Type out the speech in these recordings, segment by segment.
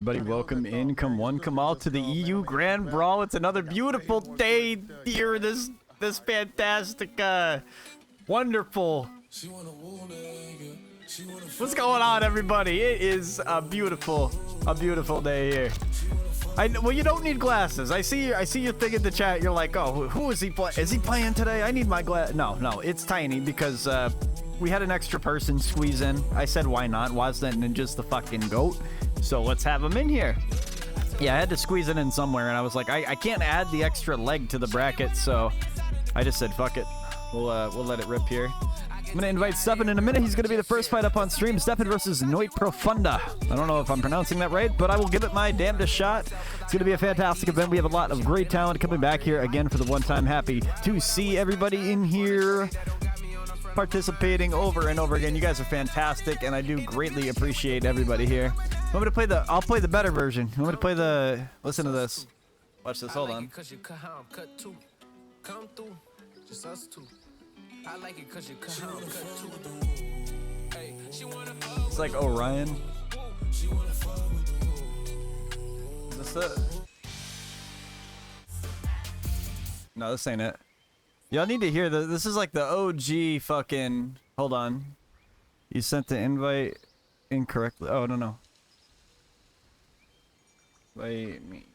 Everybody, welcome in, come one, come all to the EU Grand Brawl. It's another beautiful day here. This fantastic, wonderful. What's going on, everybody? It is a beautiful day here. Well, you don't need glasses. I see your thing in the chat. You're like, oh, who is he playing? Is he playing today? I need my glass. No, it's tiny because we had an extra person squeeze in. I said, why not? Wasn't just the fucking GOAT? So let's have him in here. Yeah, I had to squeeze it in somewhere, and I was like, I can't add the extra leg to the bracket, so I just said, fuck it. We'll let it rip here. I'm gonna invite Stefan in a minute. He's gonna be the first fight up on stream. Stefan versus NOITEPROFUNDA. I don't know if I'm pronouncing that right, but I will give it my damnedest shot. It's gonna be a fantastic event. We have a lot of great talent coming back here again for the one time. Happy to see everybody in here participating over and over again. You guys are fantastic, and I do greatly appreciate everybody here. I'm gonna play I'll play the better version. I'm gonna play listen to this. Watch this, hold on. I like it cause you it's like Orion. Is this it? No, this ain't it. Y'all need to hear this. This is like the OG fucking. Hold on. You sent the invite incorrectly. Oh, no. Wait me.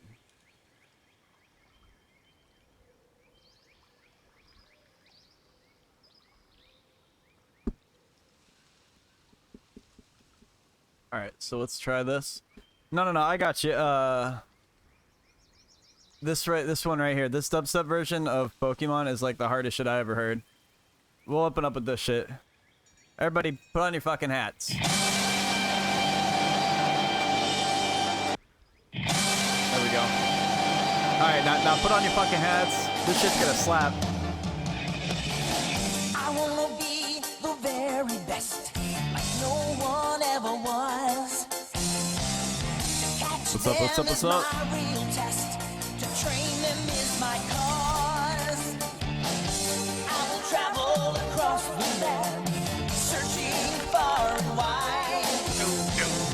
Alright, so let's try this. No, I got you. This one right here. This dubstep version of Pokemon is like the hardest shit I ever heard. We'll open up with this shit. Everybody, put on your fucking hats. There we go. Alright, now put on your fucking hats. This shit's gonna slap. I wanna be the very best, like no one ever was. What's up? My real test. To train them is my cause. I will travel across the land, searching far and wide.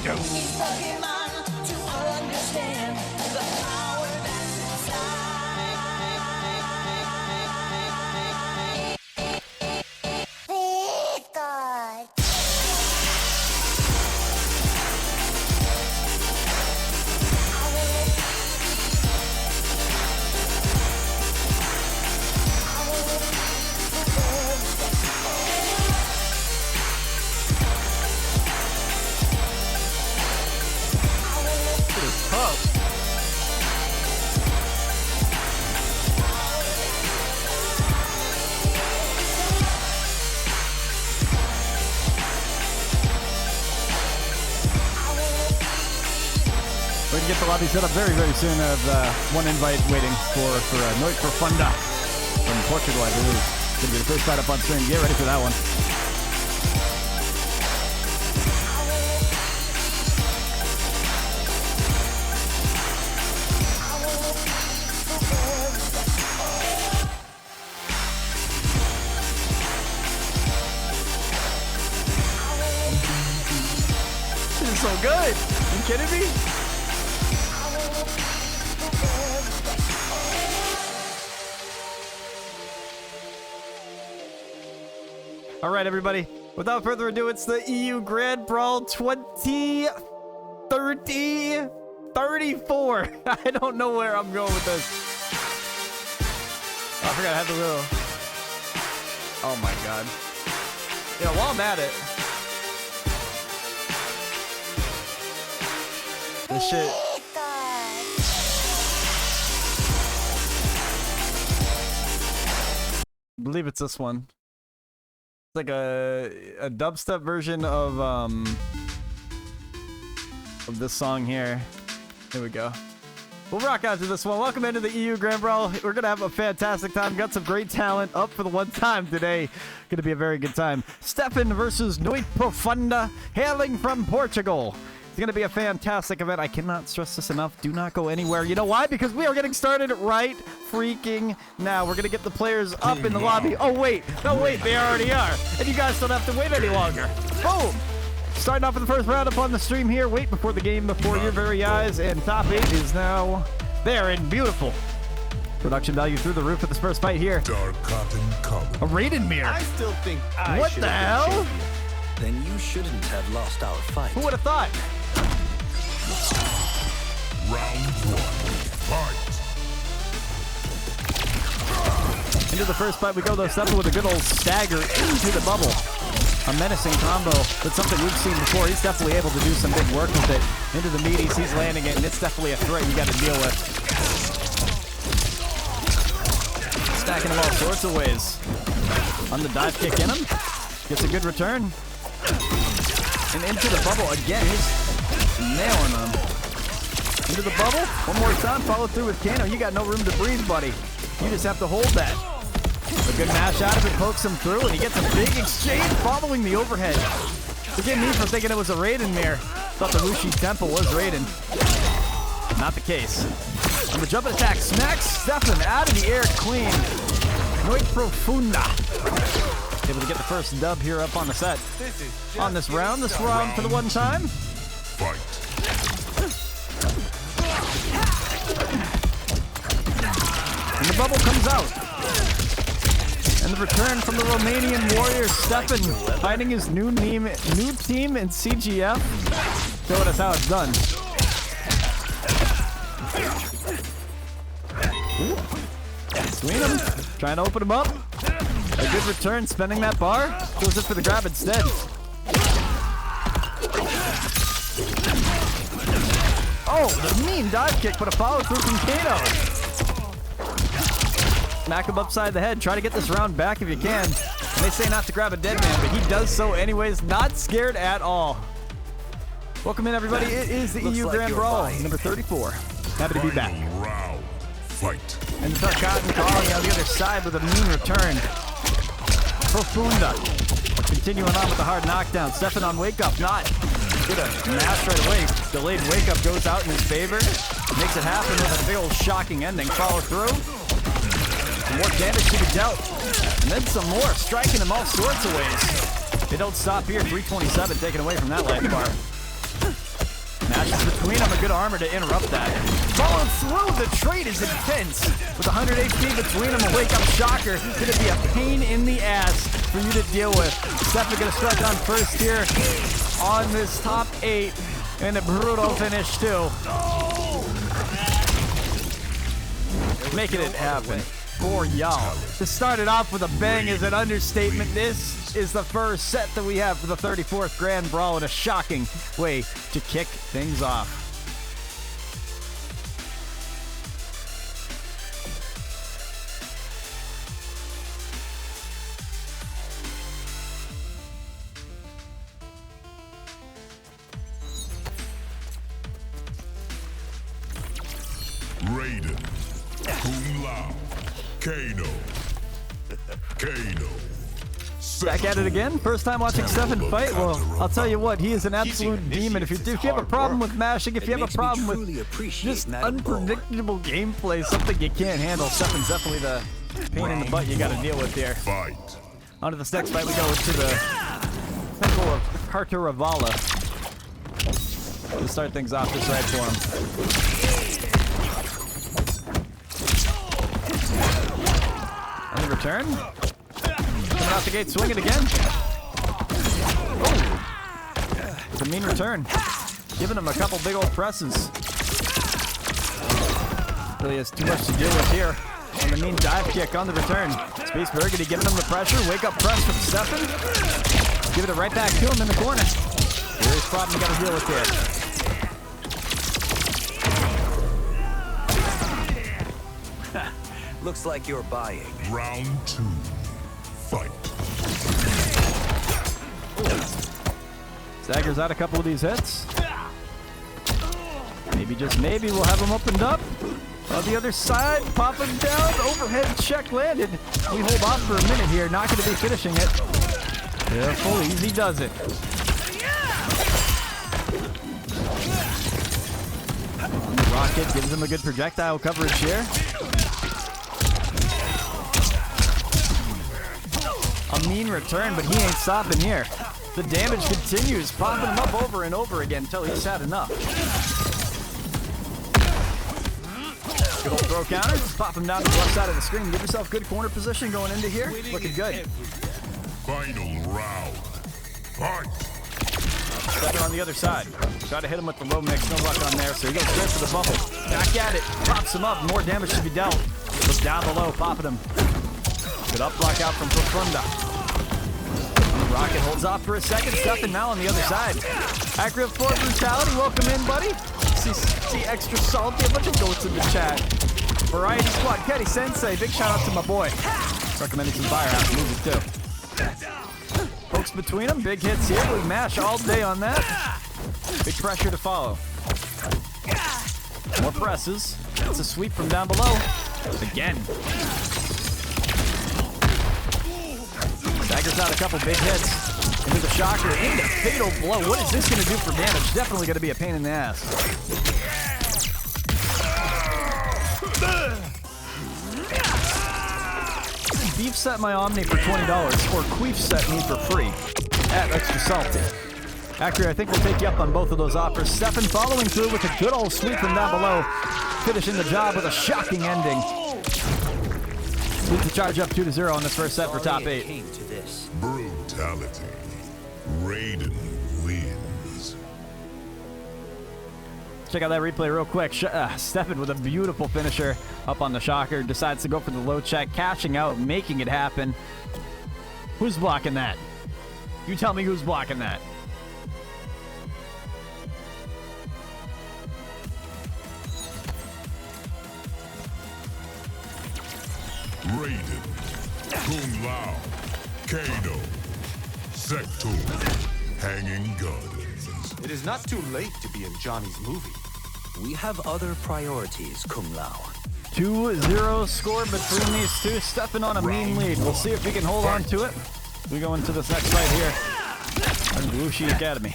These Pokemon to understand the power that's inside. THEVARIETYSQUAD. We're gonna get the lobby set up very soon. I have one invite waiting for NOITEPROFUNDA from Portugal, I believe. It's gonna be the first fight up on stream. Get ready for that one. This is so good. Are you kidding me? All right, everybody. Without further ado, it's the EU Grand Brawl 34. I don't know where I'm going with this. Oh, I forgot I had the little. Oh my god. Yeah, while I'm at it. This shit. I believe it's this one. It's like a dubstep version of this song here. Here we go. We'll rock out to this one. Welcome into the EU Grand Brawl. We're gonna have a fantastic time. Got some great talent up for the one time today. Gonna be a very good time. Stefan versus NOITEPROFUNDA, hailing from Portugal. It's going to be a fantastic event. I cannot stress this enough. Do not go anywhere. You know why? Because we are getting started right freaking now. We're going to get the players up in the lobby. Oh, wait. No, wait. They already are. And you guys don't have to wait any longer. Boom. Starting off with the first round up on the stream here. Wait before the game, before your very eyes. And top 8 is now there and beautiful. Production value through the roof with this first fight here. Dark cotton color. A Raiden mirror. I still think I What should the have been hell? champion. Then you shouldn't have lost our fight. Who would have thought? Round 1. Fight. Into the first fight we go though, Stefan with a good old stagger into the bubble. A menacing combo, but something we've seen before. He's definitely able to do some big work with it. Into the meaties, he's landing it, and it's definitely a threat you got to deal with. Stacking him all sorts of ways. On the dive kick in him. Gets a good return. And into the bubble again. He's nailing them. Into the bubble. One more time. Follow through with Kano. You got no room to breathe, buddy. You just have to hold that. A good mash out of it. Pokes him through. And he gets a big exchange following the overhead. Forgive me for thinking it was a Raiden mirror. Thought the Wuxi Temple was Raiden. Not the case. On the jump attack. Smacks Stefan out of the air clean. NOITEPROFUNDA. Able to get the first dub here up on the set. On this round for the one time. Fight. And the bubble comes out. And the return from the Romanian warrior Stefan, finding his new team in CGF. Showing us how it's done. Between them, trying to open him up. A good return, spending that bar. Goes it for the grab instead. Oh, the mean dive kick, but a follow through from Kano. Smack him upside the head. Try to get this round back if you can. And they say not to grab a dead man, but he does so anyways. Not scared at all. Welcome in, everybody. It is the EU Grand Brawl, number 34. Happy to be back. Final round. Fight. And the Cotton calling on the other side with a mean return. Profunda. Continuing on with the hard knockdown. Stefan on wake up. Not. Get a mash right away. Delayed wake up goes out in his favor. Makes it happen with a big old shocking ending. Follow through. Some more damage to be dealt. And then some more. Striking him all sorts of ways. They don't stop here. 327 taken away from that life bar. Mashes between them. A good armor to interrupt that. Followed through. The trade is intense. With 100 HP between them. A wake up shocker. Gonna be a pain in the ass for you to deal with. Stefan gonna strike on first here on this top 8. And a brutal finish too. Making it happen for y'all. To start it off with a bang is an understatement. This is the first set that we have for the 34th Grand Brawl, and a shocking way to kick things off. Raiden. Kung Lao. Kano. Kano. Back at it again. First time watching Stefan fight. Well, I'll tell you what, he is an absolute demon. If you have a problem with mashing, if you have a problem with just unpredictable gameplay, something you can't handle, Stefan's definitely the pain in the butt you got to deal with here. Fight. On to this next fight, we go to the Temple of Cartaravala. To start things off this right for him. And the return. Coming out the gate, swinging again. Oh! With a mean return. Giving him a couple big old presses. Really has too much to deal with here. And the mean dive kick on the return. Space Burgundy giving him the pressure. Wake up press from Stefan. Give it right back to him in the corner. Serious problem you gotta deal with here. Looks like you're buying. Round 2. Fight. Staggers out a couple of these hits. Maybe, just maybe, we'll have him opened up. On the other side, popping down. Overhead check landed. We hold off for a minute here. Not going to be finishing it. Careful, easy does it. The rocket gives him a good projectile coverage here. A mean return, but he ain't stopping here. The damage continues, popping him up over and over again until he's had enough. Good old throw counter. Pop him down to the left side of the screen. Give yourself good corner position going into here. Looking good. Final round. Fight. Stepping on the other side. Try to hit him with the low mix. No luck on there, so he goes straight for the bubble. Back at it. Pops him up. More damage to be dealt. Look down below, popping him. Good up block out from Profunda. Rocket holds off for a second. Stefan now on the other side. Accurate 4 brutality. Welcome in, buddy. See extra salty. A bunch of goats in the chat. Variety Squad. Kenny Sensei. Big shout out to my boy. Recommending some Fireaxe music too. Pokes between them. Big hits here. We mash all day on that. Big pressure to follow. More presses. It's a sweep from down below. Again. Daggers out a couple big hits. Into the shocker. Into fatal blow. What is this going to do for damage? Definitely going to be a pain in the ass. Beef set my Omni for $20 or Queef set me for free at Extra Salty. Actually, I think we'll take you up on both of those offers. Stefan following through with a good old sweep from down below, finishing the job with a shocking ending. Needs to charge up 2-0 on this first set for top 8. Brutality. Raiden wins. Check out that replay real quick. Stefan with a beautiful finisher up on the shocker. Decides to go for the low check, cashing out, making it happen. Who's blocking that? You tell me who's blocking that. Raiden. Kung Lao. Kano. Sector. Hanging Gardens. It is not too late to be in Johnny's movie. We have other priorities, Kung Lao. 2-0 score between these two. Stefan on a mean lead. We'll see if we can hold on to it. We go into this next fight here. BENDAWSHI Academy.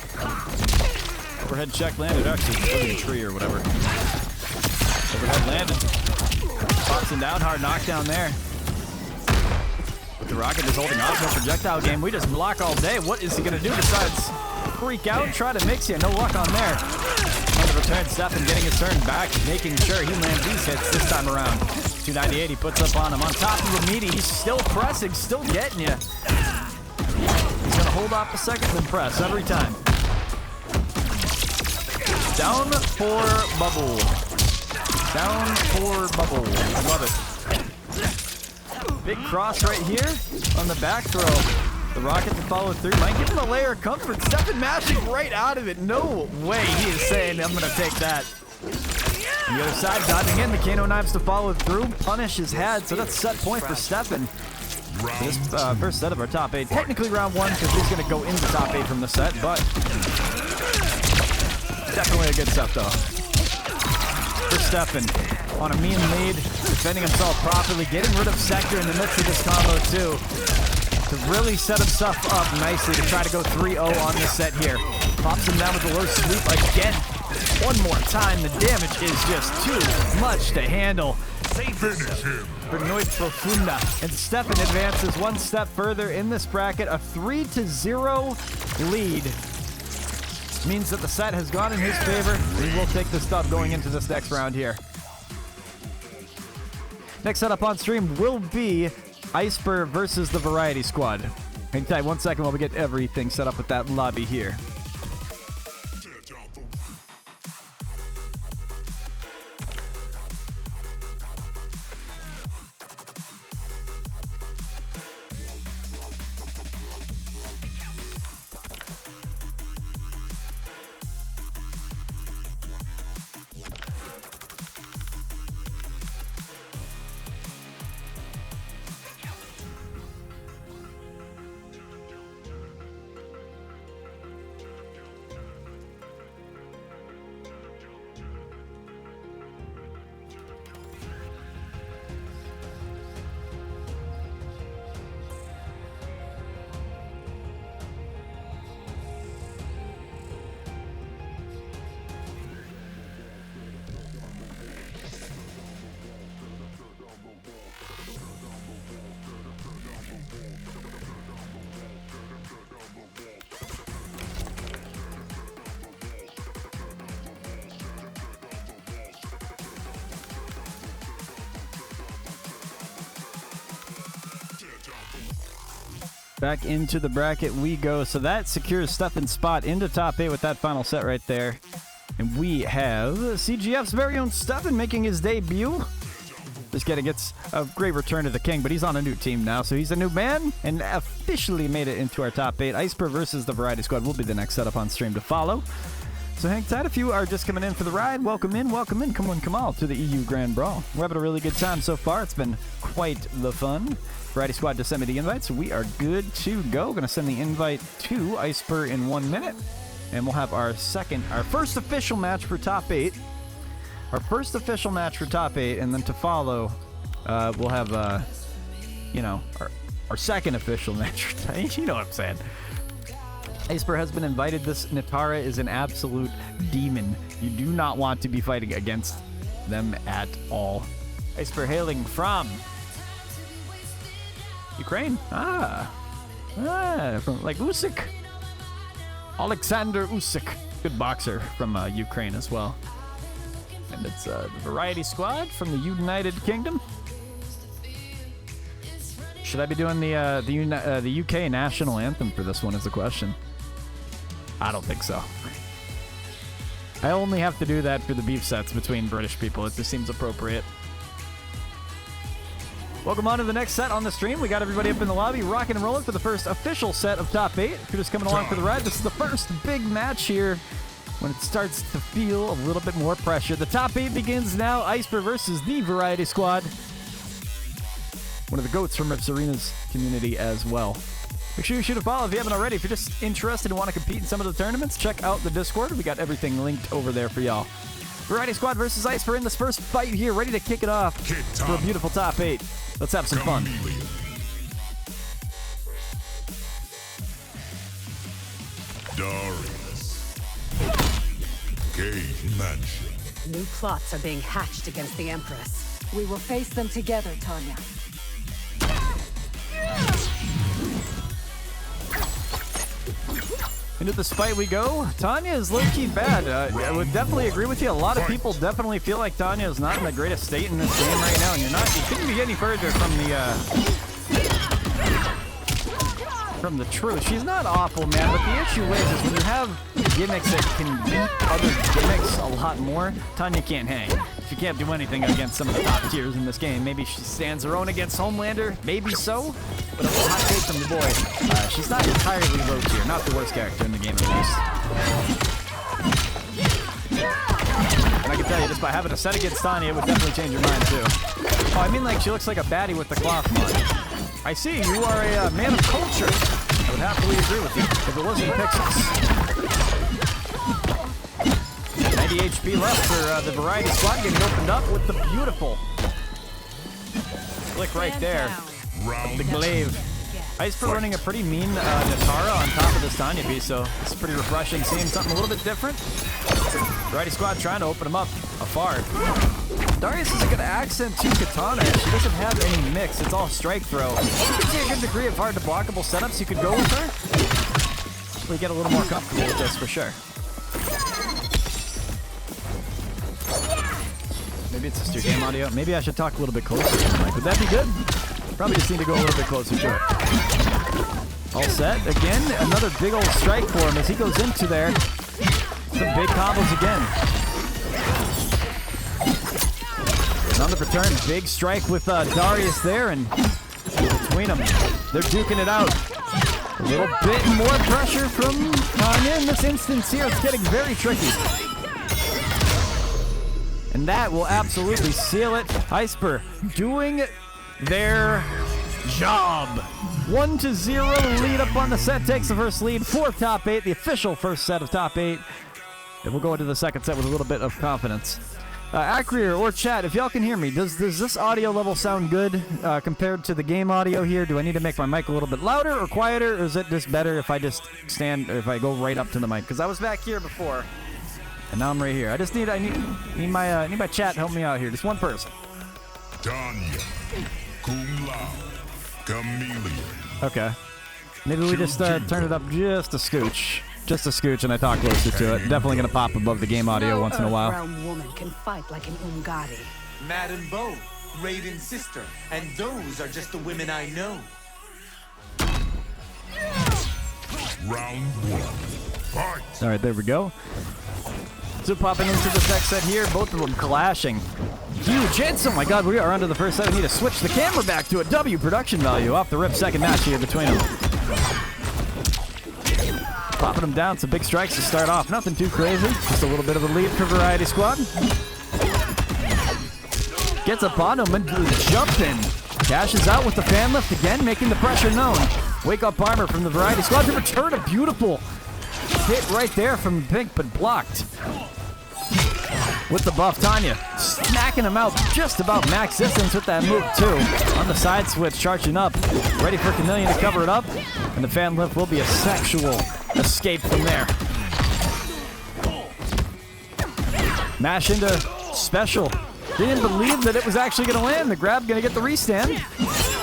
Overhead check landed. Actually, it's a tree or whatever. Overhead landed. Pops him down. Hard knockdown there. With the rocket just holding off. No projectile game. We just block all day. What is he going to do besides freak out? Try to mix you. No luck on there. On the return, Stefan getting his turn back, making sure he lands these hits this time around. 298 he puts up on him. On top of the meaty, he's still pressing, still getting you. He's going to hold off a second and press every time. Down for bubble. Down for bubble. I love it. Big cross right here on the back throw. The rocket to follow through might give him a layer of comfort. Stefan mashing right out of it. No way he is saying, I'm going to take that. On the other side, dodging in. The Kano knives to follow through. Punish is had, so that's set point for Stefan. This first set of our top 8. Technically round 1 because he's going to go into top 8 from the set, but definitely a good set though. For Stefan on a mean lead, defending himself properly, getting rid of Sector in the midst of this combo too. To really set himself up nicely to try to go 3-0 on this set here. Pops him down with the low sweep again. One more time. The damage is just too much to handle. Finish him. For NOITEPROFUNDA. And Stefan advances one step further in this bracket. A 3-0 lead. Means that the set has gone in his favor. We will take the stub going into this next round here. Next setup on stream will be Iceper versus the Variety Squad. Hang tight 1 second while we get everything set up with that lobby here. Back into the bracket we go. So that secures Stefan's spot into top 8 with that final set right there. And we have CGF's very own Stefan making his debut. This guy gets a great return to the king, but he's on a new team now, so he's a new man and officially made it into our top 8. Iceper versus the Variety Squad will be the next setup on stream to follow. So hang tight if you are just coming in for the ride. Welcome in, welcome in. Come on, come all to the EU Grand Brawl. We're having a really good time so far. It's been quite the fun. Variety Squad to send me the invite, so we are good to go. Going to send the invite to Iceper in 1 minute, and we'll have our first official match for top 8. Our first official match for top 8, and then to follow, we'll have, our second official match. You know what I'm saying. Iceper has been invited. This Natara is an absolute demon. You do not want to be fighting against them at all. Iceper hailing from Ukraine. From like Usyk. Alexander Usyk. Good boxer from Ukraine as well. And it's the Variety Squad from the United Kingdom. Should I be doing the UK national anthem for this one is the question. I don't think so. I only have to do that for the beef sets between British people. It just seems appropriate. Welcome on to the next set on the stream. We got everybody up in the lobby, rocking and rolling for the first official set of top 8. If you're just coming along for the ride, this is the first big match here when it starts to feel a little bit more pressure. The top 8 begins now. Iceper versus the Variety Squad. One of the GOATs from Rips Arena's community as well. Make sure you shoot a follow if you haven't already. If you're just interested and want to compete in some of the tournaments, check out the Discord. We got everything linked over there for y'all. Variety Squad versus Iceper in this first fight here, ready to kick it off for a beautiful top 8. Let's have some fun. Darius. Cave Mansion. New plots are being hatched against the Empress. We will face them together, Tanya. Into this fight we go. Tanya is low-key bad. I would definitely agree with you. A lot of people definitely feel like Tanya is not in the greatest state in this game right now, and you couldn't be any further from the truth. She's not awful, man, but the issue is when you have gimmicks that can beat other gimmicks a lot more, Tanya can't hang. She can't do anything against some of the top tiers in this game. Maybe she stands her own against Homelander, maybe so, but a little hot take from the boy. She's not entirely low tier, not the worst character in the game at least. And I can tell you, just by having a set against Tanya, it would definitely change your mind too. Oh, I mean like she looks like a baddie with the cloth mod. I see, you are a man of culture. I would happily agree with you if it wasn't Pixels. 90 HP left for the Variety Squad getting opened up with the beautiful click right there. The glaive. Iceper running a pretty mean Natara on top of this Tanya piece, so it's pretty refreshing seeing something a little bit different. Variety Squad trying to open him up afar. Darius is a good accent to Katana. She doesn't have any mix. It's all strike throw. You can see a good degree of hard to blockable setups you could go with her. We get a little more comfortable with this for sure. Maybe it's just your game audio. Maybe I should talk a little bit closer to the mic. Would that be good? Probably just need to go a little bit closer to it. All set. Again, another big old strike for him as he goes into there. Some big combos again. And on the return, big strike with Darius there, and between them, they're duking it out. A little bit more pressure from Tanya in this instance here. It's getting very tricky. And that will absolutely seal it. Iceper doing their job. 1-0 lead up on the set, takes the first lead for top 8, the official first set of top 8. And we'll go into the second set with a little bit of confidence. Acreer or chat, if y'all can hear me, does this audio level sound good compared to the game audio here? Do I need to make my mic a little bit louder or quieter, or is it just better if I just stand, or if I go right up to the mic? Because I was back here before, and now I'm right here. I need my chat to help me out here. Just one person. Tanya. Cum Lao. Chameleon. Okay. Maybe we just turn it up just a scooch. Just a scooch, and I talk closer to it. Definitely gonna pop above the game audio once in a while. Brown woman can fight like an Ungari. Madam Bo, Raiden's sister, and those are just the women I know. Round 1. Fight! All right, there we go. So popping into the next set here, both of them clashing. Huge hits. Oh my god, we are under the first set. We need to switch the camera back to a W production value. Off the rip, second match here between them. Popping them down, some big strikes to start off. Nothing too crazy. Just a little bit of a lead for Varietysquad. Gets up on him and jumps in. Cashes out with the fan lift again, making the pressure known. Wake up armor from the Varietysquad to return a beautiful hit right there from Pink, but blocked. With the buff, Tanya smacking him out just about max distance with that move too. On the side switch, charging up, ready for Chameleon to cover it up, and the fan lift will be a sexual escape from there. Mash into special. Didn't believe that it was actually going to land. The grab going to get the restand.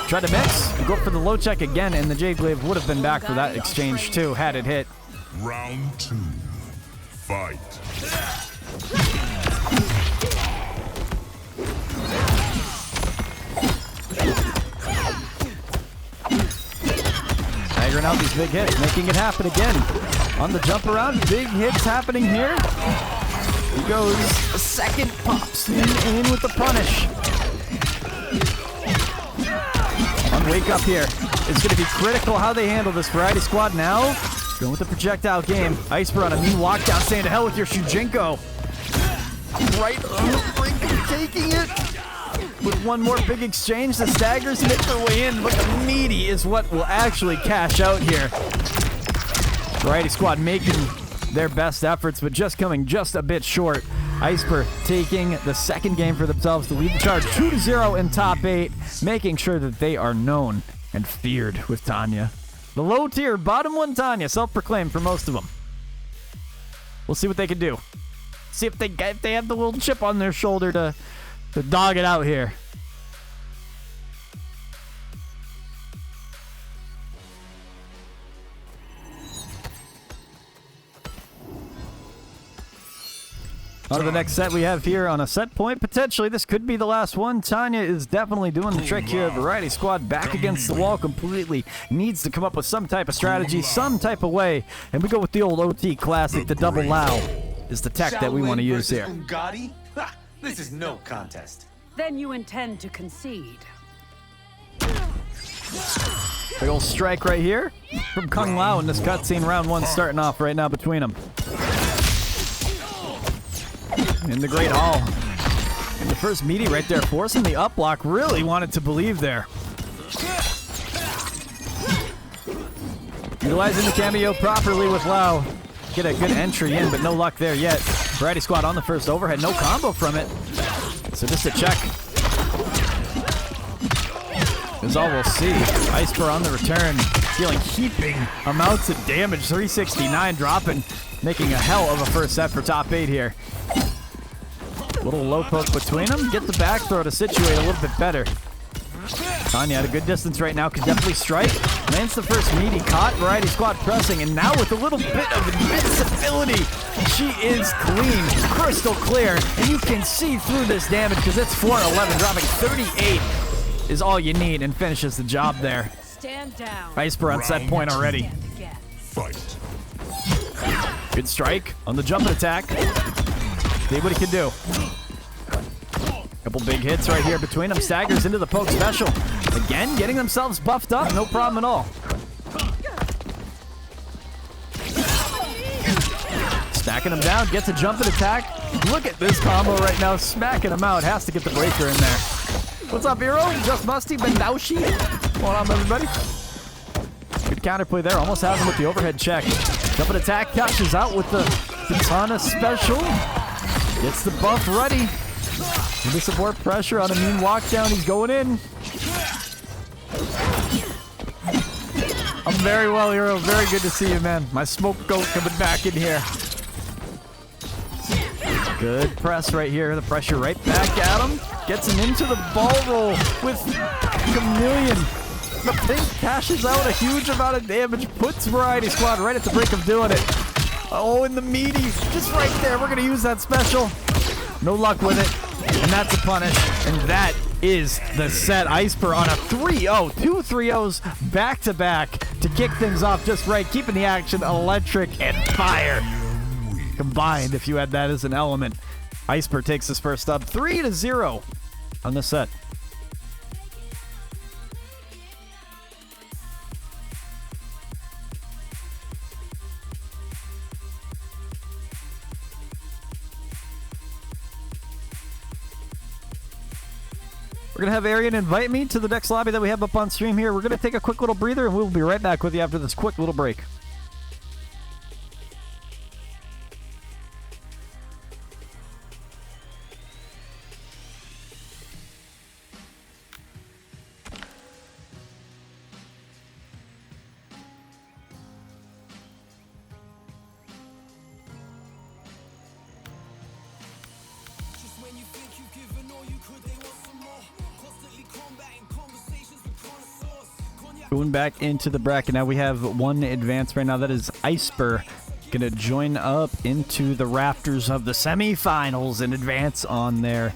Tried to mix, go for the low check again, and the Jade Glaive would have been back for that exchange too, had it hit. Round 2. Fight! Staggering out these big hits, making it happen again. On the jump around, big hits happening here. He goes, a second pops in with the punish. On wake up here, it's going to be critical how they handle this Varietysquad now. Going with the projectile game. Iceper on a mean walkdown, saying to hell with your Shujinko. Right on the brink of taking it. With one more big exchange, the staggers make their way in, but the meaty is what will actually cash out here. Varietysquad making their best efforts, but just coming just a bit short. Iceper taking the second game for themselves to lead the charge 2-0 in top 8, making sure that they are known and feared with Tanya. The low tier, bottom one Tanya, self-proclaimed for most of them. We'll see what they can do. See if they have the little chip on their shoulder to dog it out here. On to the next set we have here on a set point. Potentially, this could be the last one. Tanya is definitely doing the trick here. Varietysquad back against the wall completely. Needs to come up with some type of strategy, some type of way. And we go with the old OT classic, the double Lao is the tech that we want to use here. Ungadi? Ha, this is no contest. Then you intend to concede. Big old strike right here from Kung Lao in this cutscene. Round 1 starting off right now between them. In the Great Hall. And the first meaty right there, forcing the up block. Really wanted to believe there. Utilizing the cameo properly with Lao. Get a good entry in, but no luck there yet. Varietysquad on the first overhead. No combo from it. So just a check. Is all we'll see. Iceper on the return. Dealing heaping amounts of damage. 369 dropping. Making a hell of a first set for top 8 here. Little low poke between them. Get the back throw to situate a little bit better. Tanya at a good distance right now. Can definitely strike. Lands the first meaty. Caught. Varietysquad pressing. And now with a little bit of invincibility, she is clean. Crystal clear. And you can see through this damage because it's 411. Dropping 38 is all you need and finishes the job there. Stand down. Iceper on set point already. Fight! Good strike on the jumping attack. See what he can do. Couple big hits right here between them. Staggers into the poke special. Again, getting themselves buffed up. No problem at all. Stacking them down. Gets a jumping attack. Look at this combo right now. Smacking them out. Has to get the breaker in there. What's up, hero? Just Musty, Bendawshi. What's going on, everybody? Good counterplay there. Almost has him with the overhead check. Jumping attack. Catches out with the Katana special. Gets the buff ready. Into support pressure on a mean walk down. He's going in. I'm very well, hero. Very good to see you, man. My smoke goat coming back in here. Good press right here. The pressure right back at him. Gets him into the ball roll with Chameleon. The Pink cashes out a huge amount of damage. Puts Varietysquad right at the brink of doing it. Oh, and the meaty, just right there. We're going to use that special. No luck with it. And that's a punish. And that is the set. Iceper on a 3-0. 2 3-0s back-to-back to kick things off just right, keeping the action electric and fire combined, if you had that as an element. Iceper takes his first up 3-0 on the set. We're going to have Arian invite me to the next lobby that we have up on stream here. We're going to take a quick little breather, and we'll be right back with you after this quick little break. Going back into the bracket now, we have one advance right now. That is Iceper, gonna join up into the rafters of the semifinals and advance on their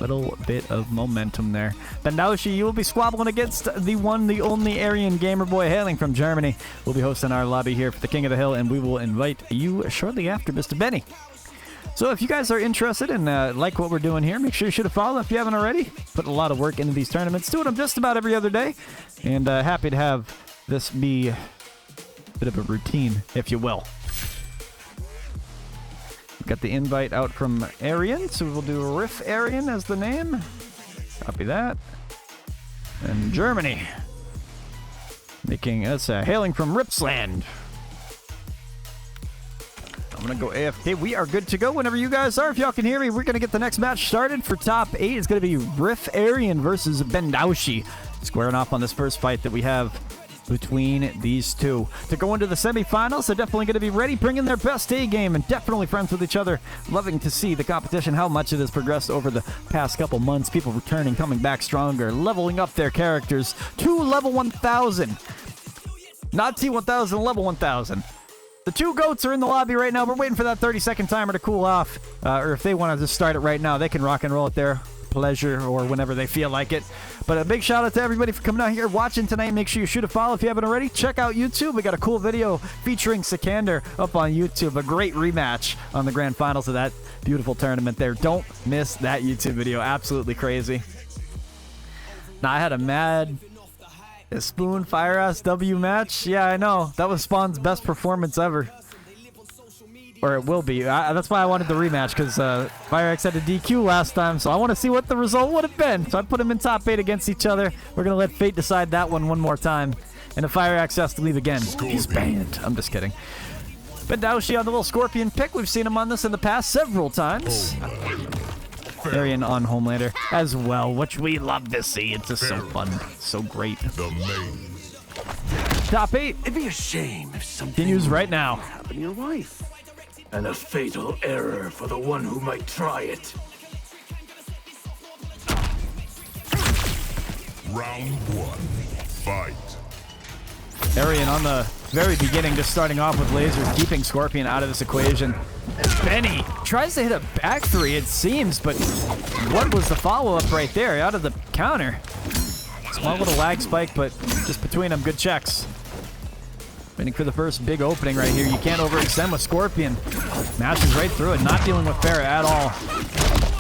little bit of momentum there. Bendawshi, you will be squabbling against the one, the only Aryan gamer boy hailing from Germany. We'll be hosting our lobby here for the King of the Hill, and we will invite you shortly after, Mr. Benny. So if you guys are interested and like what we're doing here, make sure you should have followed if you haven't already. Put a lot of work into these tournaments. Doing them just about every other day. And happy to have this be a bit of a routine, if you will. We've got the invite out from Arian, so we'll do Riff Arian as the name. Copy that. And Germany. Making us hailing from Ripsland. I'm going to go AFK. We are good to go whenever you guys are. If y'all can hear me, we're going to get the next match started for top 8. It's going to be Riff Arian versus Bendawshi. Squaring off on this first fight that we have between these two. To go into the semifinals, they're definitely going to be ready, bringing their best A game, and definitely friends with each other. Loving to see the competition, how much it has progressed over the past couple months. People returning, coming back stronger, leveling up their characters to level 1000. Not T1000, level 1000. The two goats are in the lobby right now. We're waiting for that 30-second timer to cool off. Or if they want to just start it right now, they can rock and roll at their pleasure or whenever they feel like it. But a big shout out to everybody for coming out here watching tonight. Make sure you shoot a follow if you haven't already. Check out YouTube. We got a cool video featuring Sikander up on YouTube. A great rematch on the grand finals of that beautiful tournament there. Don't miss that YouTube video. Absolutely crazy. Now, I had a mad Spoon Fireaxe W match. Yeah, I know. That was Spawn's best performance ever. Or it will be. That's why I wanted the rematch, because Fireaxe had a DQ last time, so I want to see what the result would have been. So I put them in top 8 against each other. We're going to let fate decide that one more time. And if Fireaxe has to leave again, he's banned. I'm just kidding. Bendawshi on the little Scorpion pick. We've seen him on this in the past several times. Arian on Homelander as well, which we love to see. It's just so fun. So great. Top 8. It'd be a shame if something continues right now. happened to your wife. And a fatal error for the one who might try it. Round 1. Fight. Arian on the very beginning, just starting off with lasers, keeping Scorpion out of this equation. Benny tries to hit a back 3, it seems, but what was the follow-up right there? Out of the counter. Small little lag spike, but just between them, good checks. Waiting for the first big opening right here. You can't overextend with Scorpion. Mashes right through it, not dealing with Farah at all.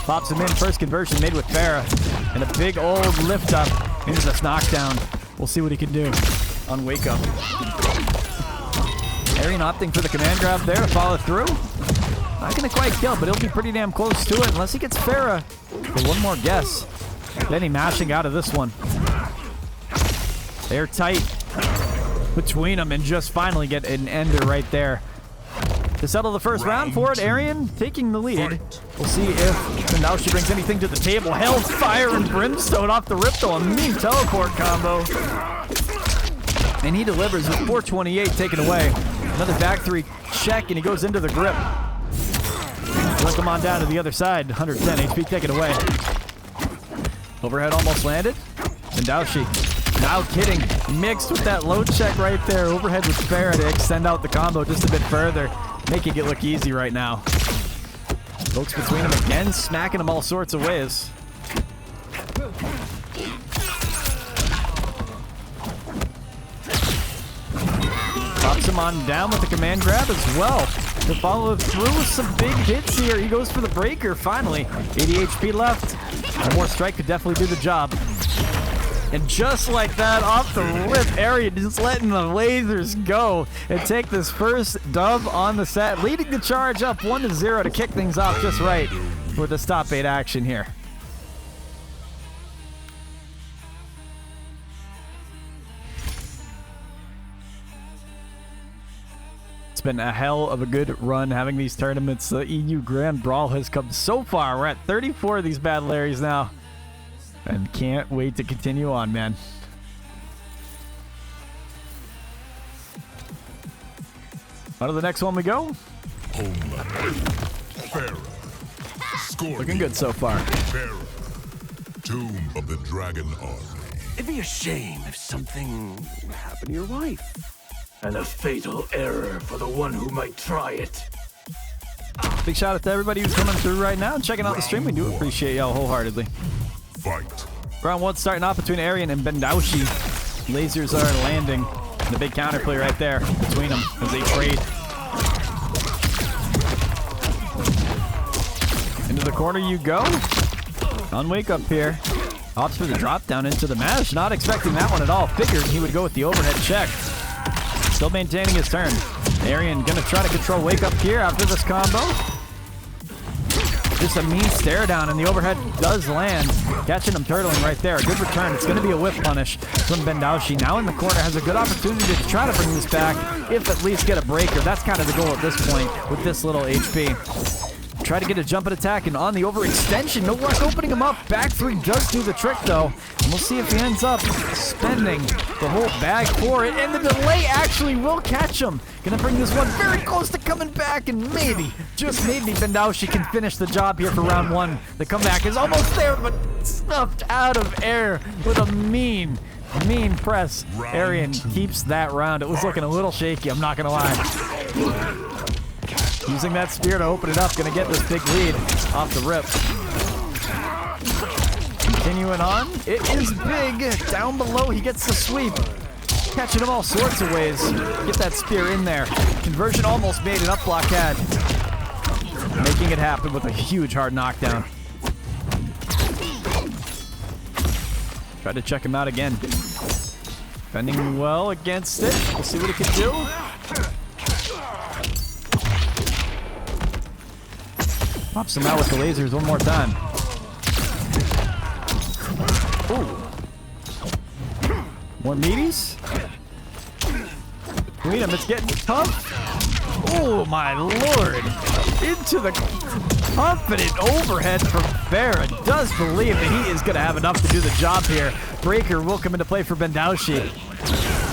Pops him in, first conversion made with Farah. And a big old lift up into this knockdown. We'll see what he can do on Wake Up. Arian opting for the command grab there to follow through. Not gonna quite kill, but he'll be pretty damn close to it unless he gets Farah for one more guess. Benny mashing out of this one. They're tight between them and just finally get an ender right there. To settle the first round for it, Arian taking the lead. We'll see if Bendawshi brings anything to the table. Hellfire and Brimstone off the rip though, a mean teleport combo. And he delivers with 428 taken away. Another back 3 check and he goes into the grip. Let them on down to the other side. 110 HP taken away. Overhead almost landed. Bendawshi, now kidding, mixed with that low check right there. Overhead with Farah to extend out the combo just a bit further, making it look easy right now. Folks between them again, smacking them all sorts of ways. Knocks him on down with the command grab as well. To follow through with some big hits here. He goes for the breaker finally. 80 HP left. One more strike could definitely do the job. And just like that, off the rip, ARIAN just letting the lasers go and take this first dub on the set, leading the charge up 1-0 to kick things off just right for the stop 8 action here. It's been a hell of a good run having these tournaments. The EU Grand Brawl has come so far. We're at 34 of these battle areas now. And can't wait to continue on, man. On to the next one we go. Looking good so far. Tomb of the Dragon Army. It'd be a shame if something happened to your wife. And a fatal error for the one who might try it. Big shout out to everybody who's coming through right now and checking out the stream. We do appreciate y'all wholeheartedly. Fight. Round 1 starting off between ARIAN and BENDAWSHI. Lasers are landing. The big counterplay right there between them as they trade. Into the corner you go. On wake up here. Opts for the drop down into the mash. Not expecting that one at all. Figured he would go with the overhead check. Still maintaining his turn. ARIAN gonna try to control wake up here after this combo. Just a mean stare down, and the overhead does land. Catching him turtling right there. A good return. It's going to be a whip punish from BENDAWSHI. Now in the corner, has a good opportunity to try to bring this back, if at least get a breaker. That's kind of the goal at this point with this little HP. Try to get a jump and attack, and on the overextension, no luck opening him up. Back three does do the trick, though. And we'll see if he ends up spending the whole bag for it. And the delay actually will catch him. Gonna bring this one very close to coming back, and maybe, just maybe, BENDAWSHI can finish the job here for round 1. The comeback is almost there, but stuffed out of air with a mean press. ARIAN keeps that round. It was looking a little shaky, I'm not gonna lie. Using that spear to open it up, gonna get this big lead off the rip. Continuing on, it is big. Down below, he gets the sweep. Catching him all sorts of ways. Get that spear in there. Conversion almost made an up block had. Making it happen with a huge hard knockdown. Try to check him out again. Defending well against it. We'll see what he can do. Pops him out with the lasers one more time. Ooh. More meaties? Between them, it's getting tough. Oh my lord. Into the confident overhead from Farah. Does believe that he is going to have enough to do the job here. Breaker will come into play for BENDAWSHI.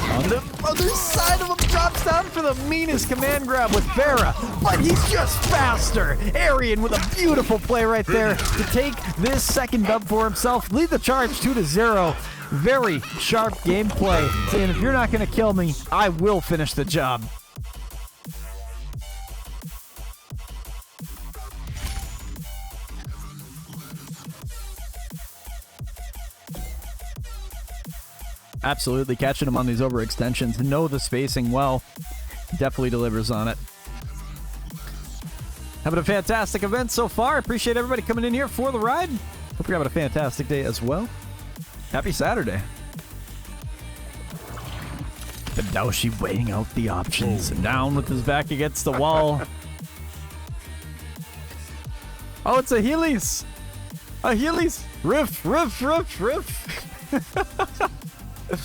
On the other side of him, drops down for the meanest command grab with Farah, but he's just faster. ARIAN with a beautiful play right there to take this second dub for himself. Lead the charge 2-0. Very sharp gameplay, saying if you're not going to kill me, I will finish the job. Absolutely catching him on these overextensions. Know the spacing well. Definitely delivers on it. Having a fantastic event so far. Appreciate everybody coming in here for the ride. Hope you're having a fantastic day as well. Happy Saturday. BENDAWSHI weighing out the options. Down with his back against the wall. Oh, it's a Heelys. A Heelys. Riff. A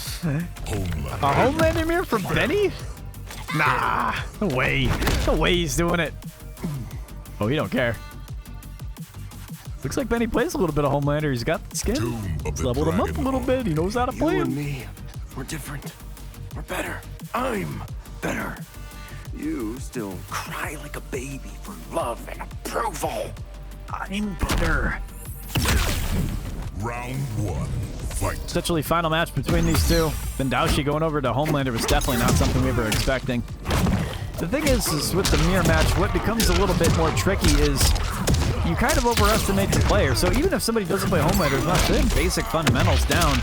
Homelander mirror from Benny? Nah, no way. No way he's doing it. Oh, he don't care. Looks like Benny plays a little bit of Homelander. He's got the skin. He's leveled him up a little bit. He knows how to play him. You and me, we're different. We're better. I'm better. You still cry like a baby for love and approval. I'm better. Round 1. Fight. Essentially final match between these two. BENDAWSHI going over to Homelander was definitely not something we were expecting. The thing is with the mirror match, what becomes a little bit more tricky is you kind of overestimate the player. So even if somebody doesn't play Homelander as much, they have basic fundamentals down.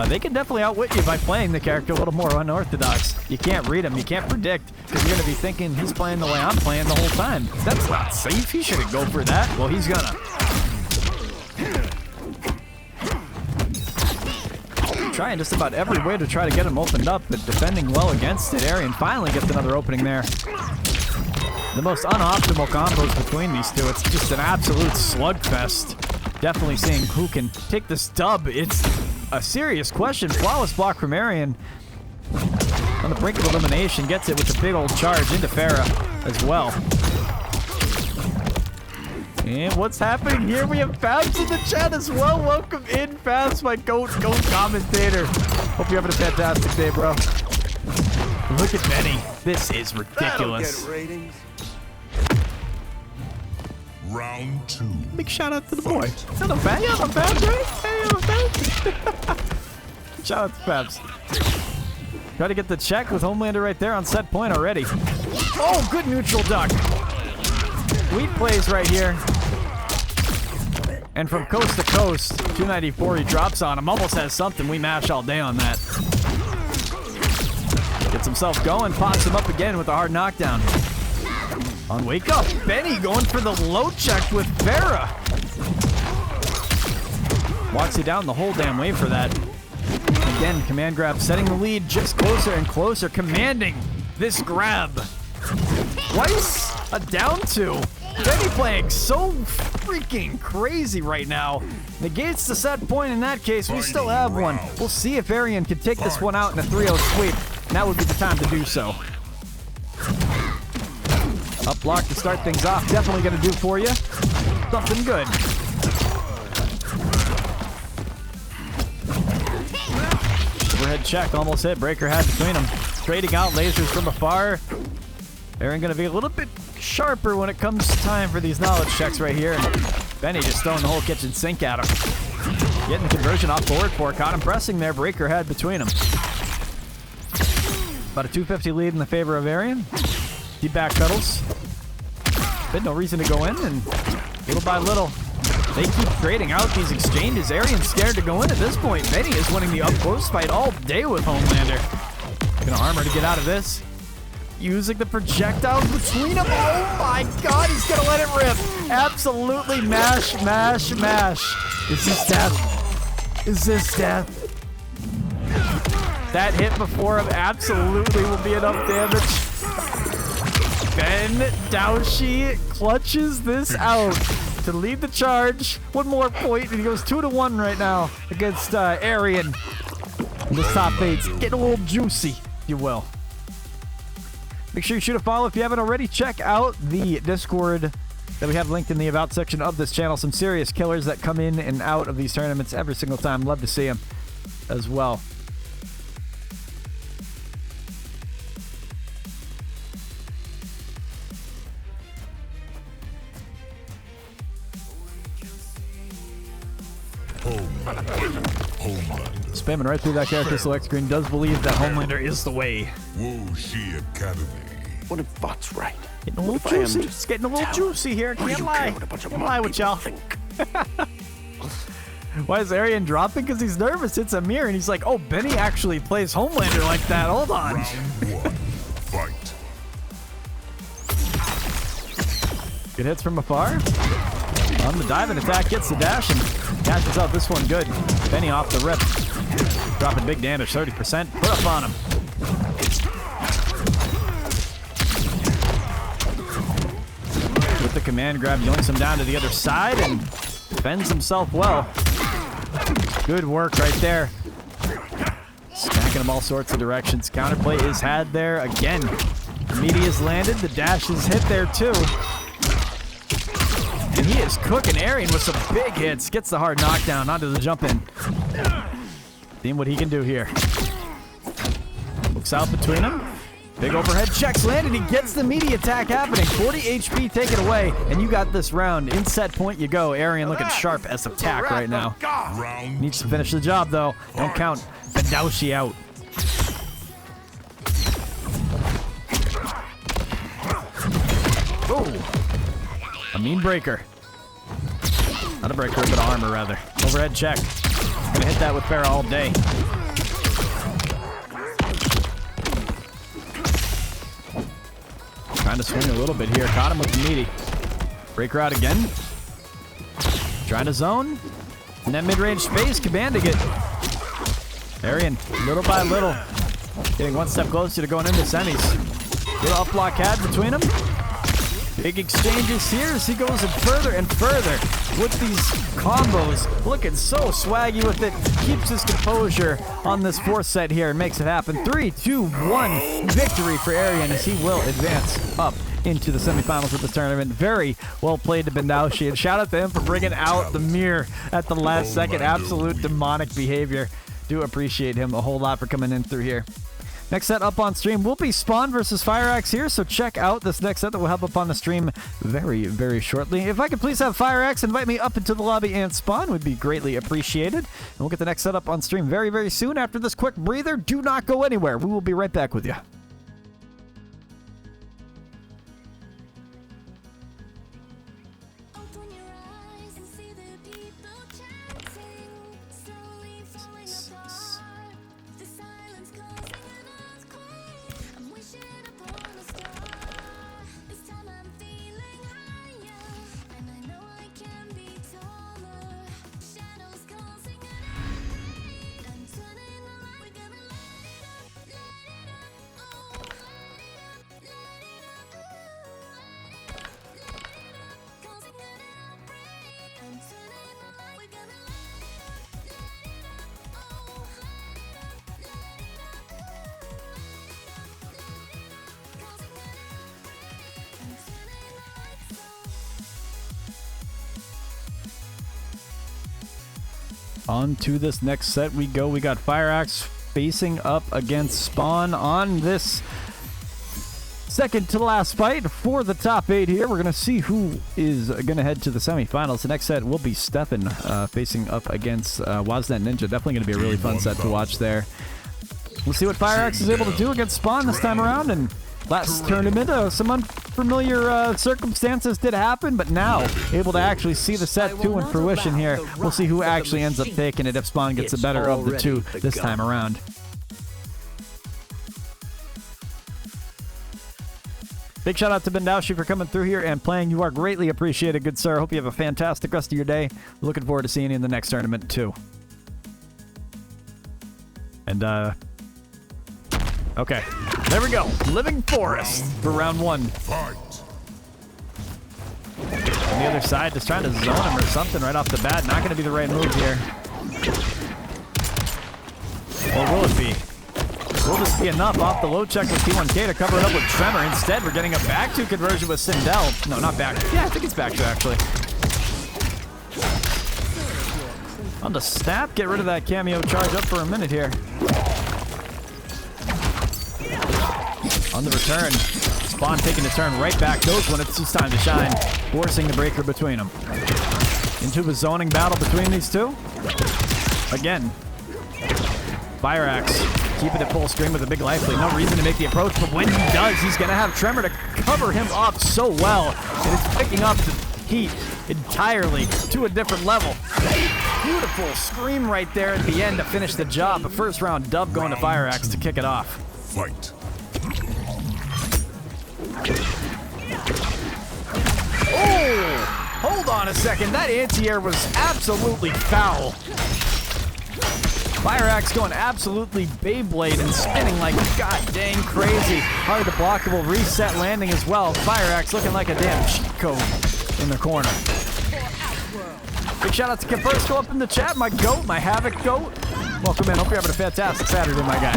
They can definitely outwit you by playing the character a little more unorthodox. You can't read him, you can't predict, because you're going to be thinking he's playing the way I'm playing the whole time. That's not safe, he shouldn't go for that. Well, he's gonna. Trying just about every way to try to get him opened up, but defending well against it. Arian finally gets another opening there. The most unoptimal combos between these two. It's just an absolute slugfest. Definitely seeing who can take this dub. It's a serious question. Flawless block from Arian. On the brink of elimination, gets it with a big old charge into Farah as well. And what's happening here? We have Fabs in the chat as well. Welcome in, Fabs, my GOAT commentator. Hope you're having a fantastic day, bro. Look at Benny. This is ridiculous. That'll get ratings. Round 2. Big shout out to the boy. Is that a Fabs? Yeah, I'm a Fabs, right? Hey, I'm a Fabs. Shout out to Fabs. Try to get the check with Homelander right there on set point already. Oh, good neutral duck. Sweet plays right here. And from coast to coast, 294, he drops on him. Almost has something. We mash all day on that. Gets himself going, pops him up again with a hard knockdown. On wake up, Benny going for the low check with Farah. Walks you down the whole damn way for that. Again, command grab setting the lead just closer and closer, commanding this grab. Twice a down 2. Benny playing so freaking crazy right now. Negates the set point in that case. We still have one. We'll see if Arian can take this one out in a 3-0 sweep. And that would be the time to do so. Up block to start things off. Definitely going to do for you something good. Overhead check. Almost hit. Breaker had between them. Trading out lasers from afar. Arian going to be a little bit sharper when it comes time for these knowledge checks right here. And Benny just throwing the whole kitchen sink at him. Getting the conversion off forward for. Caught him pressing there. Breaker had between them. About a 250 lead in the favor of Arian. He backpedals. Been no reason to go in, and little by little, they keep trading out these exchanges. Arian's scared to go in at this point. Benny is winning the up-close fight all day with Homelander. Gonna armor to get out of this. Using the projectiles between them. Oh my god, he's gonna let it rip. Absolutely mash, mash, mash. Is this death? Is this death? That hit before him absolutely will be enough damage. BENDAWSHI clutches this out to lead the charge. One more point, and he goes 2-1 right now against Arian. And this top 8's getting a little juicy, if you will. Make sure you shoot a follow if you haven't already. Check out the Discord that we have linked in the About section of this channel. Some serious killers that come in and out of these tournaments every single time. Love to see them as well. Homelander. Spamming right through that character select screen. Does believe that Homelander is the way. Wuxi Academy. What if Bot's right? Getting a little juicy. It's getting a little juicy here. Can't lie. Can't lie with y'all. Why is Arian dropping? Because he's nervous. It's Amir, and he's like, oh, Benny actually plays Homelander like that. Hold on. Round 1. Fight. Good hits from afar. On the dive and attack, gets the dash and dashes out this one good. Benny off the rip. Dropping big damage, 30%. Put up on him. With the command grab, yoinks him down to the other side and defends himself well. Good work right there. Smacking him all sorts of directions. Counterplay is had there again. The meaty is landed. The dash is hit there too. And he is cooking Arian with some big hits. Gets the hard knockdown onto the jump in. Seeing what he can do here. Looks out between them. Big overhead checks landed. He gets the meaty attack happening. 40 HP taken away. And you got this round. In set point you go. Arian looking sharp as attack right now. Round Needs to finish the job though. Don't count BENDAWSHI out. Oh. A mean breaker. Not a breaker, but armor rather. Overhead check. Gonna hit that with Farah all day. Trying to swing a little bit here. Caught him with the meaty. Breaker out again. Trying to zone. In that mid-range space, commanding it. ARIAN, little by little, getting one step closer to going into semis. Little up block had between them. Big exchanges here as he goes in further and further with these combos. Looking so swaggy with it. Keeps his composure on this fourth set here and makes it happen. 3, 2, 1 victory for ARIAN as he will advance up into the semifinals of this tournament. Very well played to BENDAWSHI, and shout out to him for bringing out the mirror at the last second. Absolute demonic behavior. Do appreciate him a whole lot for coming in through here. Next set up on stream will be Spawn versus Fireaxe here, so check out this next set that will help up on the stream very, very shortly. If I could please have Fireaxe invite me up into the lobby and Spawn, would be greatly appreciated. And we'll get the next set up on stream very, very soon after this quick breather. Do not go anywhere. We will be right back with you. On to this next set we go. We got Fireaxe facing up against Spawn on this second to last fight for the top 8 here. We're going to see who is going to head to the semifinals. The next set will be STEFAN facing up against Waznet Ninja. Definitely going to be a really fun set to watch there. We'll see what Fireaxe is able to do against Spawn this time around. And last tournament, some unfamiliar circumstances did happen, but now able to actually see the set to in fruition here. We'll see who actually ends up taking it if Spawn gets the better of the two this time around. Big shout out to BENDAWSHI for coming through here and playing. You are greatly appreciated, good sir. Hope you have a fantastic rest of your day. Looking forward to seeing you in the next tournament too. And okay, there we go. Living Forest for round 1. Fight. On the other side, just trying to zone him or something right off the bat. Not going to be the right move here. Or will it be? Will this be enough off the low check with T1K to cover it up with Tremor? Instead, we're getting a back 2 conversion with Sindel. No, not back. Yeah, I think it's back 2 actually. On the snap, get rid of that cameo charge up for a minute here. On the return, Spawn taking a turn right back. Knows when it's his time to shine, forcing the breaker between them. Into a zoning battle between these two. Again, Fireaxe keeping it full screen with a big life lead. No reason to make the approach, but when he does, he's going to have Tremor to cover him up so well. And it's picking up the heat entirely to a different level. Beautiful scream right there at the end to finish the job. A first round dub going to Fireaxe to kick it off. Fight. Oh! Hold on a second. That anti-air was absolutely foul. Fireaxe going absolutely Beyblade and spinning like god dang crazy. Hard to blockable reset landing as well. Fireaxe looking like a damn cheat code in the corner. Big shout out to Kapersko up in the chat. My goat, my Havoc goat. Welcome in. Hope you're having a fantastic Saturday, my guy.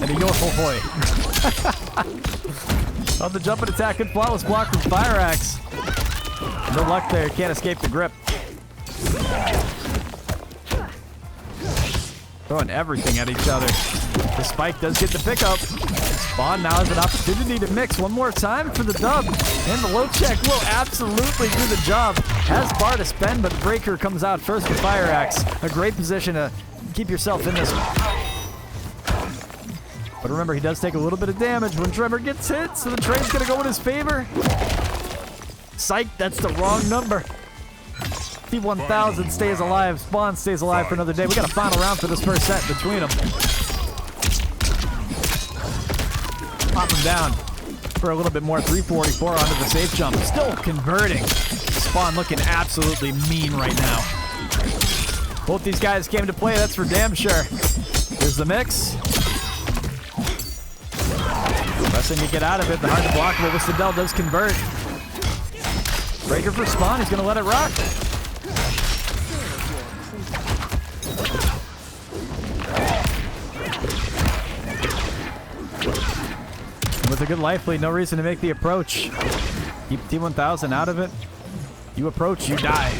And a Yorful Hoy. On the jump and attack and flawless block from Fireaxe. No luck there. Can't escape the grip. Throwing everything at each other. The spike does get the pickup. Spawn now has an opportunity to mix one more time for the dub. And the low check will absolutely do the job. Has bar to spend, but breaker comes out first for Fireaxe. A great position to keep yourself in this one. But remember, he does take a little bit of damage when Tremor gets hit, so the trade's gonna go in his favor. Psych, that's the wrong number. T1000 stays alive. Spawn stays alive for another day. We got a final round for this first set between them. him down for a little bit more. 344 onto the safe jump. Still converting. Spawn looking absolutely mean right now. Both these guys came to play, that's for damn sure. Here's the mix. Pressing to get out of it, the hard to block, but Wistadel does convert. Breaker for Spawn, he's gonna let it rock. With a good life lead, no reason to make the approach. Keep T1000 out of it. You approach, you die.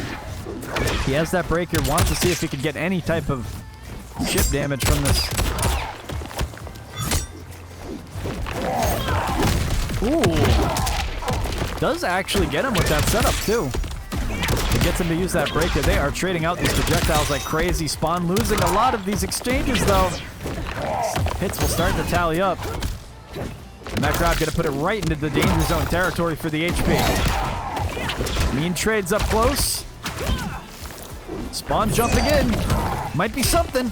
He has that breaker, wants to see if he can get any type of chip damage from this. Ooh. Does actually get him with that setup, too. It gets him to use that breaker. They are trading out these projectiles like crazy. Spawn losing a lot of these exchanges, though. Hits will start to tally up. And that grab gonna put it right into the danger zone territory for the HP. Mean trades up close. Spawn jumping in. Might be something.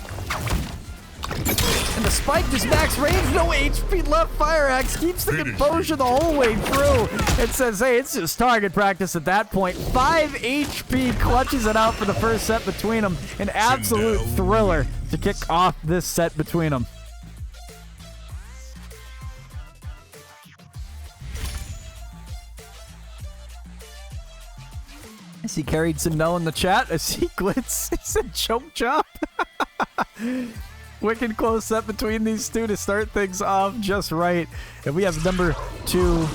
And the spike just max range. No HP left. Fireaxe keeps the composure the whole way through. It says, hey, it's just target practice at that point. 5 HP clutches it out for the first set between them. An absolute thriller to kick off this set between them. I see carried some no in the chat. I see Glitz. He said choke chop. Wicked close set between these two to start things off just right. And we have number 2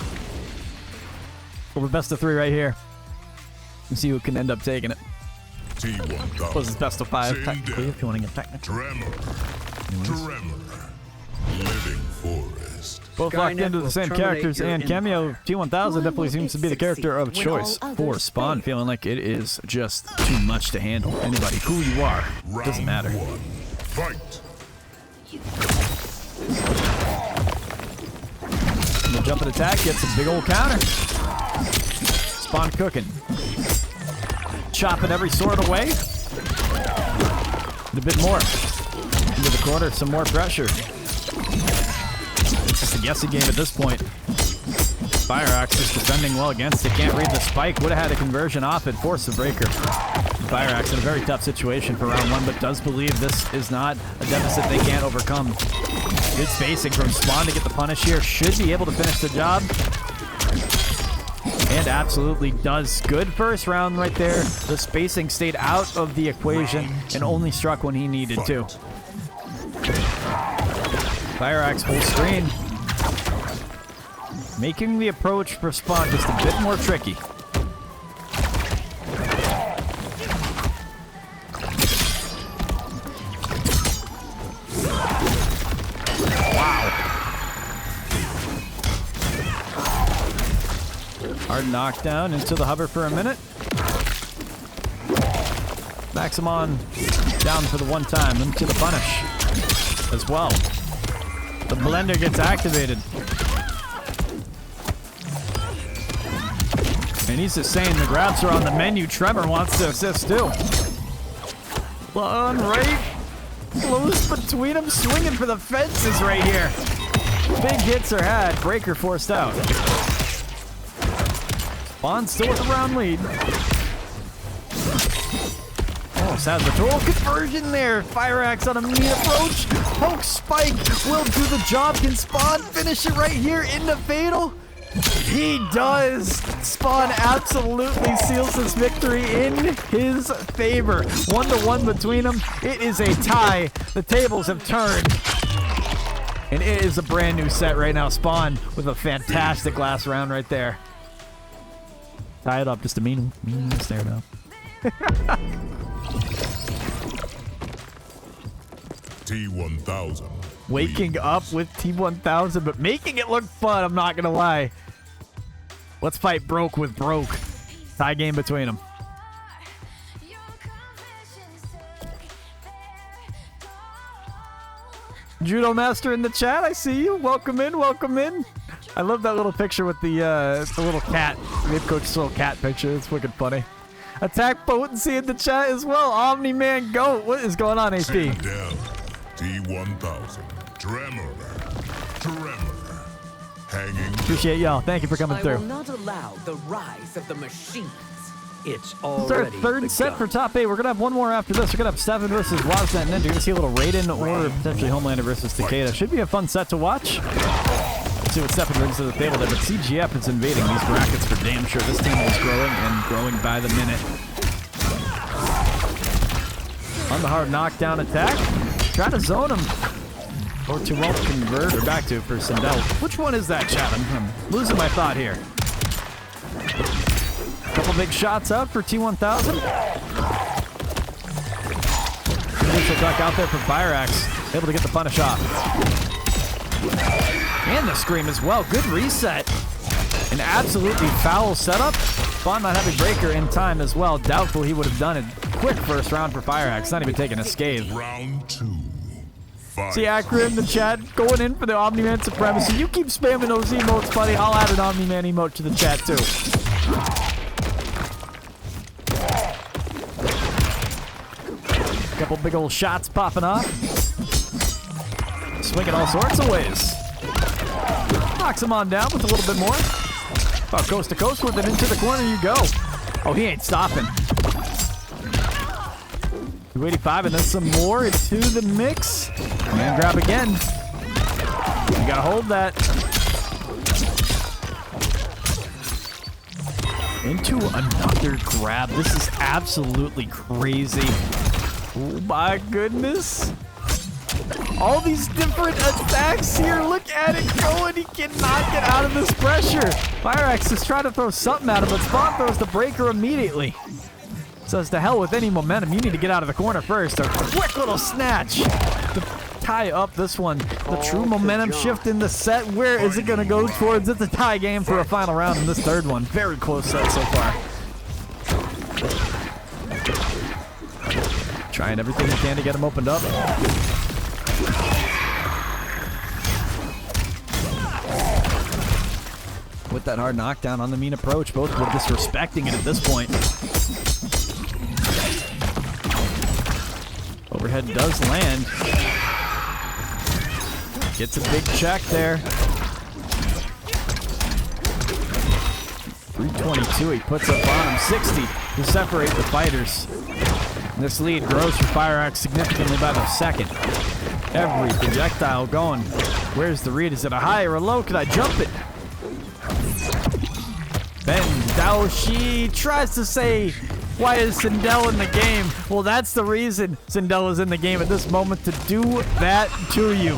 over best of 3 right here. Let's see who can end up taking it. T1000. Was best of 5 technically if you want to get technical. Tremor. Living forest. Both locked into the same characters and cameo. T1000 definitely seems to be the character of choice for Spawn, feeling like it is just too much to handle. Anybody, who you are, doesn't matter. Round 1. Fight. The jumping attack gets a big old counter. Spawn cooking. Chopping every sort of way. And a bit more. Into the corner, some more pressure. It's just a guessing game at this point. Fireaxe is defending well against it. Can't read the spike. Would have had a conversion off it. Force the breaker. Fireaxe in a very tough situation for round 1, but does believe this is not a deficit they can't overcome. Good spacing from Spawn to get the punish here. Should be able to finish the job. And absolutely does. Good first round right there. The spacing stayed out of the equation and only struck when he needed to. Fireaxe full screen. Making the approach for Spawn just a bit more tricky. Hard knockdown into the hover for a minute. Maximon down for the one time, into the punish as well. The blender gets activated. And he's just saying the grabs are on the menu. Tremor wants to assist too. On right. Close between them, swinging for the fences right here. Big hits are had. Breaker forced out. Spawn still with a round lead. Oh, has the total conversion there. Fireaxe on a mean approach. Poke spike will do the job. Can Spawn finish it right here into Fatal? He does. Spawn absolutely seals this victory in his favor. 1-1 between them. It is a tie. The tables have turned. And it is a brand new set right now. Spawn with a fantastic last round right there. Tie it up, just a mean stare now. T1000. Waking up with T1000, but making it look fun, I'm not gonna lie. Let's fight Broke with Broke. Tie game between them. Judo Master in the chat, I see you. Welcome in, welcome in. I love that little picture with the little cat. Mid coach's little cat picture. It's wicked funny. Attack Potency in the chat as well. Omni-Man Goat. What is going on, AP? T1000. Tremor. hanging. Appreciate y'all. Thank you for coming I through. will not allow the rise of the machines. It's This is our already third set for top 8. We're going to have one more after this. We're going to have STEFAN versus Waznet, and then you're going to see a little Raiden or potentially Homelander versus Takeda. Should be a fun set to watch. Let's see what STEFAN brings to the table there, but CGF is invading these brackets for damn sure. This team is growing and growing by the minute. On the hard knockdown attack. Try to zone him. Or to won't convert, or back to for Sindel. Which one is that, chat? I'm losing my thought here. Couple big shots out for T1000. Initial duck out there for Fireaxe. Able to get the punish off. And the scream as well. Good reset. An absolutely foul setup. Spawn not having breaker in time as well. Doubtful he would have done it. Quick first round for Fireaxe. Not even taking a scathe. Round 2. Fight. See Akra in the chat going in for the Omni-Man supremacy. You keep spamming those emotes, buddy. I'll add an Omni-Man emote to the chat too. Couple big old shots popping off. Swinging all sorts of ways. Knocks him on down with a little bit more. About coast to coast with it. Into the corner you go. Oh, he ain't stopping. 285 and then some more into the mix. And grab again. You gotta hold that. Into another grab. This is absolutely crazy. Oh my goodness. All these different attacks here. Look at it going. He cannot get out of this pressure. Fireaxe is trying to throw something at him, but Spawn throws the breaker immediately. Says to hell with any momentum. You need to get out of the corner first. A quick little snatch to tie up this one. The true momentum shift in the set. Where is it going to go towards? It's a tie game for a final round in this third one. Very close set so far. Trying everything he can to get him opened up. With that hard knockdown on the mean approach, both were disrespecting it at this point. Overhead does land. Gets a big check there. 322, he puts up on him. 60 to separate the fighters. This lead grows for Fireaxe significantly by the second. Every projectile going. Where's the read? Is it a high or a low? Can I jump it? BENDAWSHI tries to say, why is Sindel in the game? Well, that's the reason Sindel is in the game at this moment, to do that to you.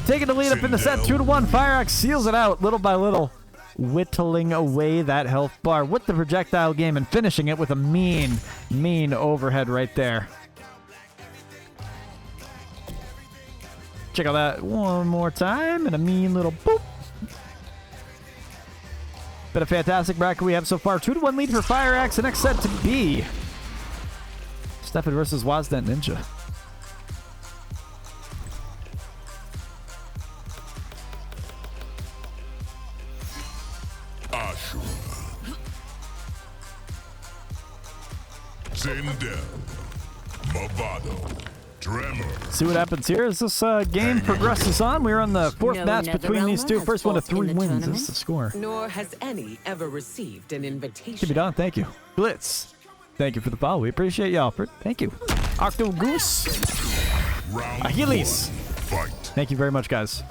Taking the lead up in the set, 2-1. Fireaxe seals it out little by little, whittling away that health bar with the projectile game and finishing it with a mean, mean overhead right there. Check out that one more time and a mean little boop. Been a fantastic bracket we have so far. 2-1 lead for Fireaxe. The next set to be STEFAN versus Waznet Ninja. Sindel, Movado, Tremor. See what happens here as this game progresses on. We're on the fourth match between these two. First one to 3 wins is the score. Nor has any ever received an invitation. Keep it on. Thank you. Blitz. Thank you for the follow. We appreciate y'all. Thank you. Octo Goose. Achilles. Fight. Thank you very much, guys.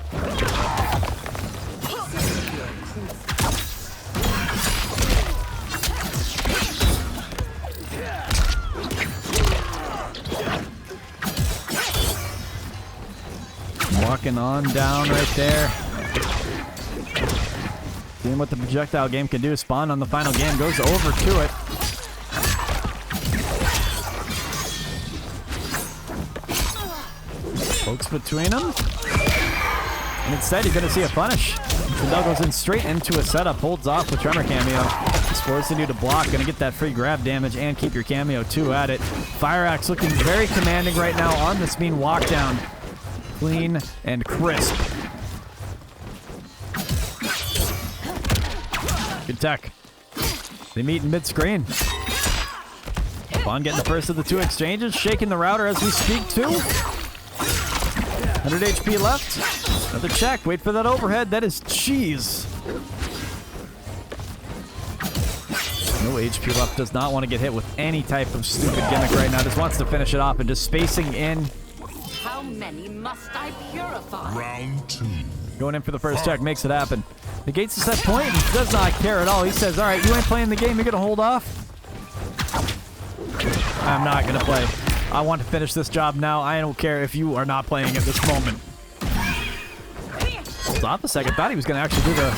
Walking on down right there. Seeing what the projectile game can do. Spawn on the final game goes over to it. Pokes between them. And instead, you're going to see a punish. Sindel goes in straight into a setup. Holds off with Tremor cameo. Just forcing you to block. Going to get that free grab damage and keep your cameo too at it. Fireaxe looking very commanding right now on this mean walk down. Clean and crisp. Good tech. They meet in mid-screen. Spawn getting the first of the two exchanges. Shaking the router as we speak too. 100 HP left. Another check. Wait for that overhead. That is cheese. No HP left. Does not want to get hit with any type of stupid gimmick right now. Just wants to finish it off and just spacing in. How many must I purify? Round 2. Going in for the first check. Makes it happen. Negates the set point and does not care at all. He says, all right, you ain't playing the game. You're going to hold off? I'm not going to play. I want to finish this job now. I don't care if you are not playing at this moment. Holds off a second. Thought he was going to actually do the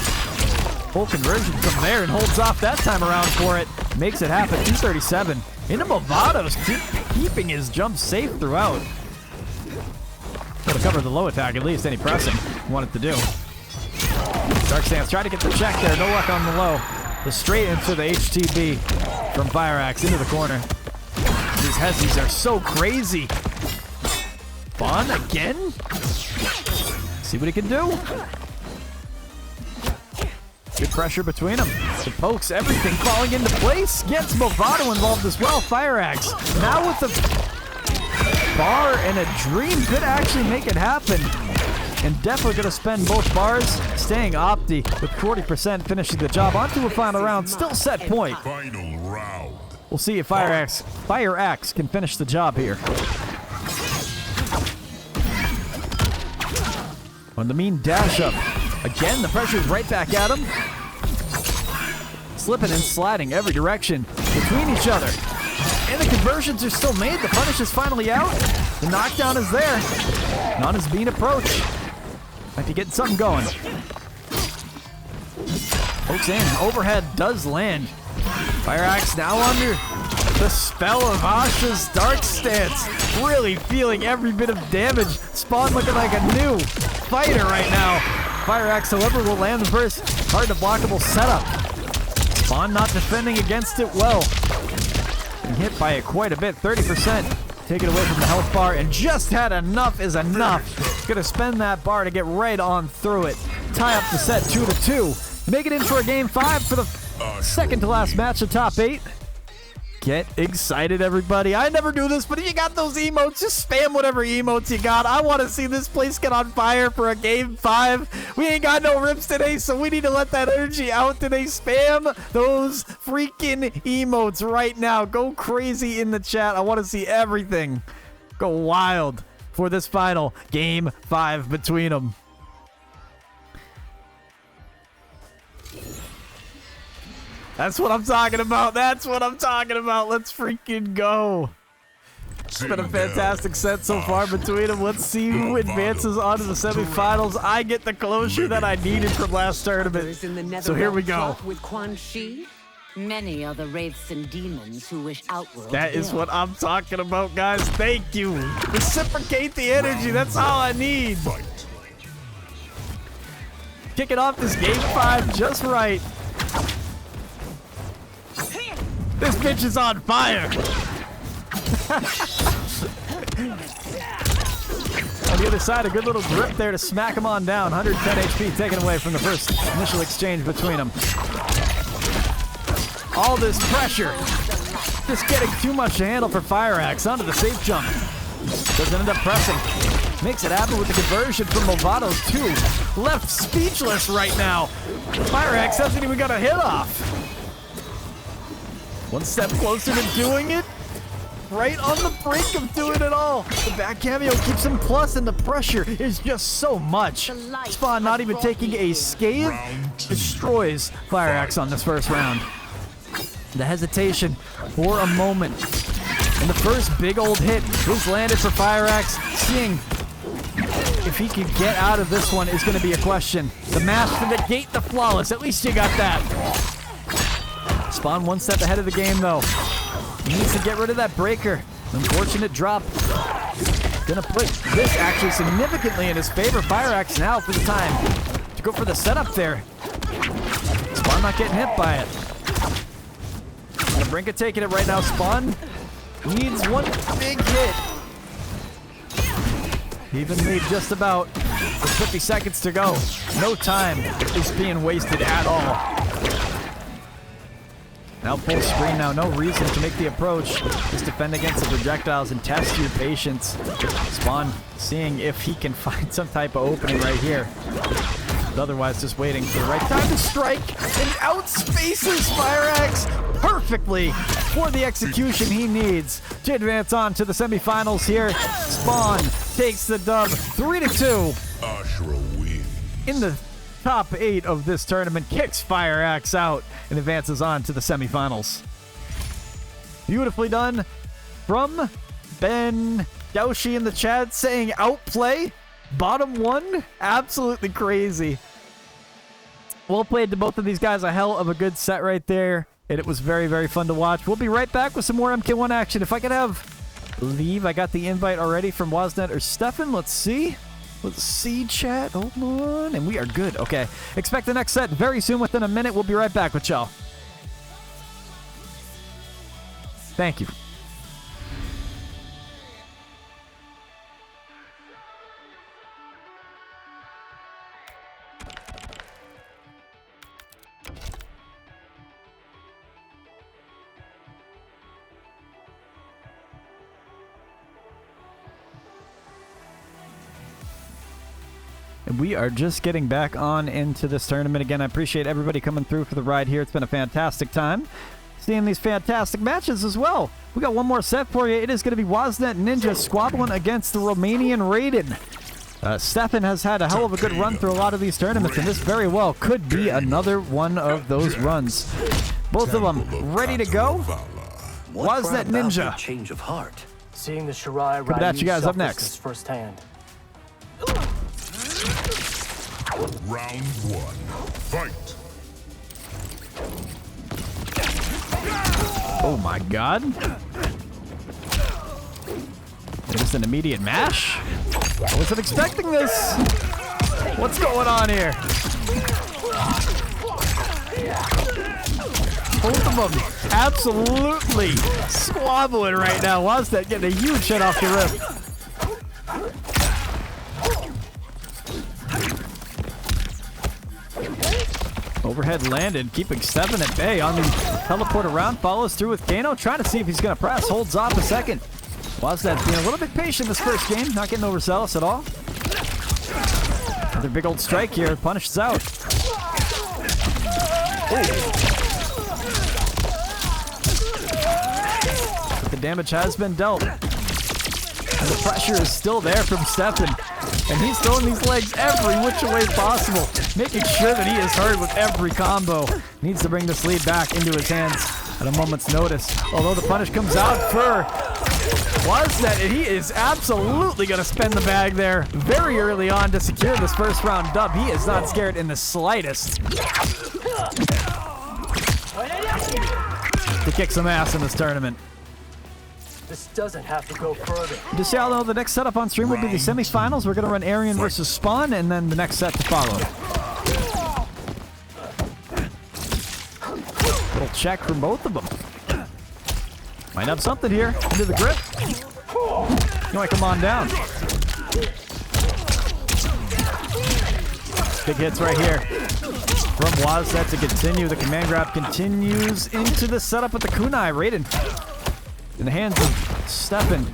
full conversion from there and holds off that time around for it. Makes it happen. 237. Into Movado's keeping his jump safe throughout. Got to cover the low attack, at least any pressing wanted to do. Dark Stance tried to get the check there. No luck on the low. The straight into the HTB from Fireaxe into the corner. These Hezzies are so crazy. Fun again? See what he can do. Good pressure between them. The pokes, everything falling into place. Gets Movado involved as well. Fireaxe now with the bar and a dream could actually make it happen. And definitely going to spend both bars. Staying Opti with 40%, finishing the job. Onto a final round. Still set point. Final round. We'll see if Fireaxe can finish the job here. On the mean dash up. Again, the pressure is right back at him. Slipping and sliding every direction between each other. And the conversions are still made. The punish is finally out. The knockdown is there. Not as being approached. Might be getting something going. Pokes in. Overhead does land. Fireaxe now under the spell of Asha's Dark Stance. Really feeling every bit of damage. Spawn looking like a new fighter right now. Fireaxe, however, will land the first hard to blockable setup. Spawn not defending against it well. And hit by it quite a bit, 30%. Taken away from the health bar, and just had enough is enough. Gonna spend that bar to get right on through it. Tie up the set 2-2. Make it in for a game 5 for the second to last match of top 8. Get excited, everybody. I never do this, but if you got those emotes, just spam whatever emotes you got. I want to see this place get on fire for a game 5. We ain't got no rips today, so we need to let that energy out today. Spam those freaking emotes right now. Go crazy in the chat. I want to see everything go wild for this final game 5 between them. That's what I'm talking about. That's what I'm talking about. Let's freaking go. It's been a fantastic set so far between them. Let's see who advances on to the semifinals. I get the closure that I needed from last tournament. So here we go. With Quan Chi, many are the wraiths and demons who wish outworld. That is what I'm talking about, guys. Thank you. Reciprocate the energy. That's all I need. Kicking off this game 5 just right. This bitch is on fire. On the other side, a good little grip there to smack him on down. 110 HP taken away from the first initial exchange between them. All this pressure. Just getting too much to handle for Fireaxe. Onto the safe jump. Doesn't end up pressing. Makes it happen with the conversion from Movado's 2. Left speechless right now. Fireaxe hasn't even got a hit off. One step closer to doing it. Right on the brink of doing it all. The back cameo keeps him plus, and the pressure is just so much. Spawn not even taking a scathe. Destroys Fireaxe on this first round. The hesitation for a moment. And the first big old hit is landed for Fireaxe. Seeing if he can get out of this one is going to be a question. The mash to negate the flawless. At least you got that. Spawn one step ahead of the game, though. He needs to get rid of that breaker. Unfortunate drop. Gonna put this actually significantly in his favor. Fireaxe now for the time to go for the setup there. Spawn not getting hit by it. The brink of taking it right now. Spawn needs one big hit. Evenly just about with 50 seconds to go. No time is being wasted at all. Now full screen now, no reason to make the approach. Just defend against the projectiles and test your patience. Spawn seeing if he can find some type of opening right here. But otherwise just waiting for the right time to strike and outspaces Fireaxe perfectly for the execution he needs to advance on to the semifinals here. Spawn takes the dub 3-2 Ashra wins. in the top 8 of this tournament, kicks Fireaxe out and advances on to the semifinals. Beautifully done from BENDAWSHI in the chat saying outplay. Bottom 1, absolutely crazy. Well played to both of these guys. A hell of a good set right there. And it was very, very fun to watch. We'll be right back with some more MK1 action. If I could have leave, I got the invite already from Wasnet or Stefan. Let's see. Let's see, chat. Hold on. And we are good. Okay. Expect the next set very soon, within a minute. We'll be right back with y'all. Thank you. And we are just getting back on into this tournament again. I appreciate everybody coming through for the ride here. It's been a fantastic time seeing these fantastic matches as well. We got one more set for you. It is going to be Wasnet Ninja squabbling against the Romanian Raiden. Stefan has had a hell of a good run through a lot of these tournaments, and this very well could be another one of those runs. Both of them ready to go. Wasnet Ninja. Change of heart. Seeing the Shirai Coming at you guys up next. Firsthand. Round 1. Fight. Oh my god. Just an immediate mash? I wasn't expecting this. What's going on here? Both of them absolutely squabbling right now. Wasnet getting a huge hit off the rip. Overhead landed, keeping Stefan at bay on the teleport around. Follows through with Kano, trying to see if he's going to press. Holds off a second. Wasnet's being a little bit patient this first game, not getting overzealous at all. Another big old strike here, punishes out. But the damage has been dealt. And the pressure is still there from Stefan. And he's throwing these legs every which way possible, making sure that he is hurt with every combo. Needs to bring this lead back into his hands at a moment's notice. Although the punish comes out for Wasnet, and he is absolutely going to spend the bag there very early on to secure this first round dub. He is not scared in the slightest to kick some ass in this tournament. This doesn't have to go further. Just so y'all know, the next setup on stream will be the semifinals. We're going to run Arian versus Spawn, and then the next set to follow. Little check from both of them. Might have something here. Into the grip. You might come on down. Big hits right here from Wasnet to continue. The command grab continues into the setup with the kunai. Raiden in the hands of Stefan.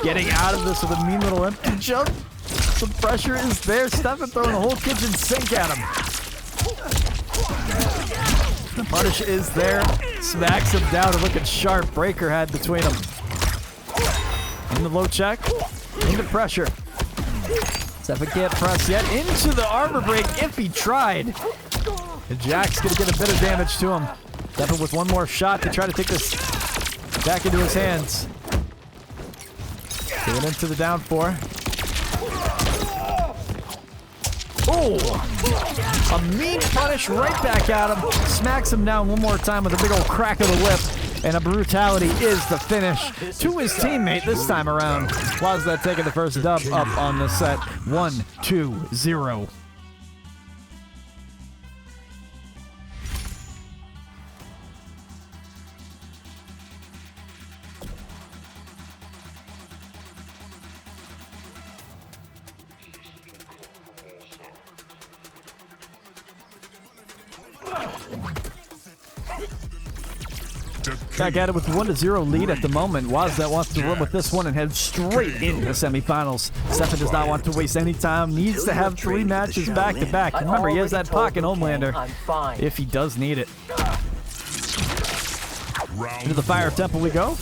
Getting out of this with a mean little empty jump. The pressure is there. Stefan throwing the whole kitchen sink at him. The punish is there. Smacks him down. And looking sharp. Breaker had between them. In the low check. Into pressure. Stefan can't press yet. Into the armor break if he tried. And Jack's going to get a bit of damage to him. Stefan with one more shot to try to take this back into his hands. Going into the down 4. Oh! A mean punish right back at him. Smacks him down one more time with a big old crack of the whip. And a brutality is the finish to his teammate this time around. Wasnet taking the first dub up on the set. 1-2-0. Back at it with 1-0 lead at the moment. Waznet wants to run with this one and head straight into the semifinals. Stefan does not want to waste any time. Needs to have 3 matches back to back. Remember, he has that pocket Homelander if he does need it. Into the Fire Temple we go.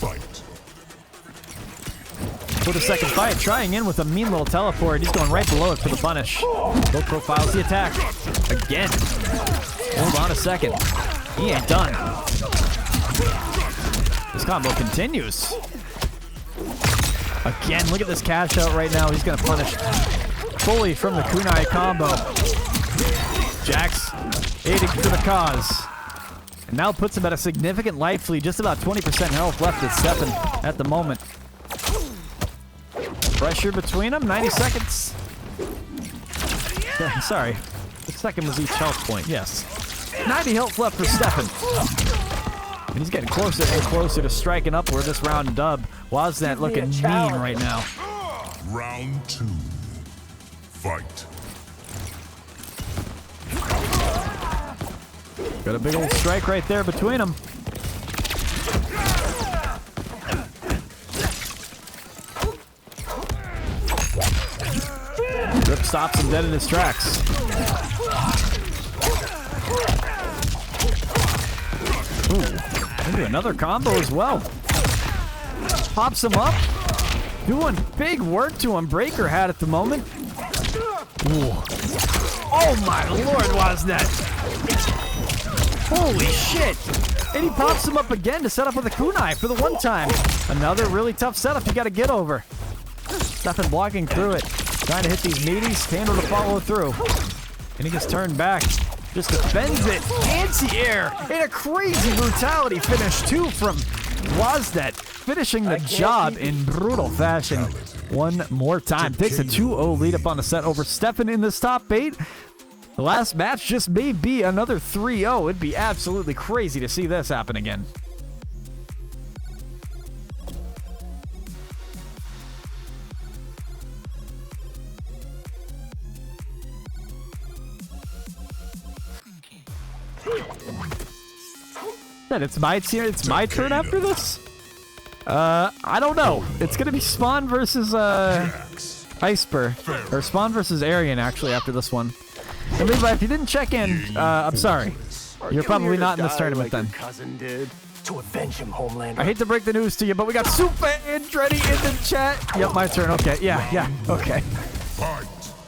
For the second fight, trying in with a mean little teleport. He's going right below it for the punish. Low profiles the attack. Again. Hold on a second. He ain't done. This combo continues. Again, look at this cash out right now. He's going to punish fully from the kunai combo. Jax aiding for the cause. And now puts him at a significant life lead. Just about 20% health left at Stefan at the moment. Pressure between them, 90 seconds. Sorry, the second was each health point, yes. 90 health left for Stefan. And he's getting closer and closer to striking upward this round dub. Waznet looking mean right now. Round 2. Fight. Got a big old strike right there between them. Rip stops him dead in his tracks. Ooh, into another combo as well. Pops him up. Doing big work to him. Breaker hat at the moment. Ooh. Oh my lord, Waznet. Holy shit. And he pops him up again to set up with a kunai for the one time. Another really tough setup you got to get over. Stefan blocking through it. Trying to hit these meaties, Candle to follow through. And he gets turned back. Just defends it. Anti-air. And a crazy brutality finish, too, from Waznet. Finishing the job in brutal fashion. One more time. Takes a 2-0 lead up on the set over Stefan in this top 8. The last match just may be another 3-0. It'd be absolutely crazy to see this happen again. It's my turn after this? I don't know. It's gonna be Spawn versus Iceper. Or Spawn versus ARIAN actually after this one. And Levi, if you didn't check in, I'm sorry. You're probably not in this tournament then. Cousin did to avenge him, Homelander. I hate to break the news to you, but we got Super Andretti in the chat. Yep, my turn. Okay, yeah, okay.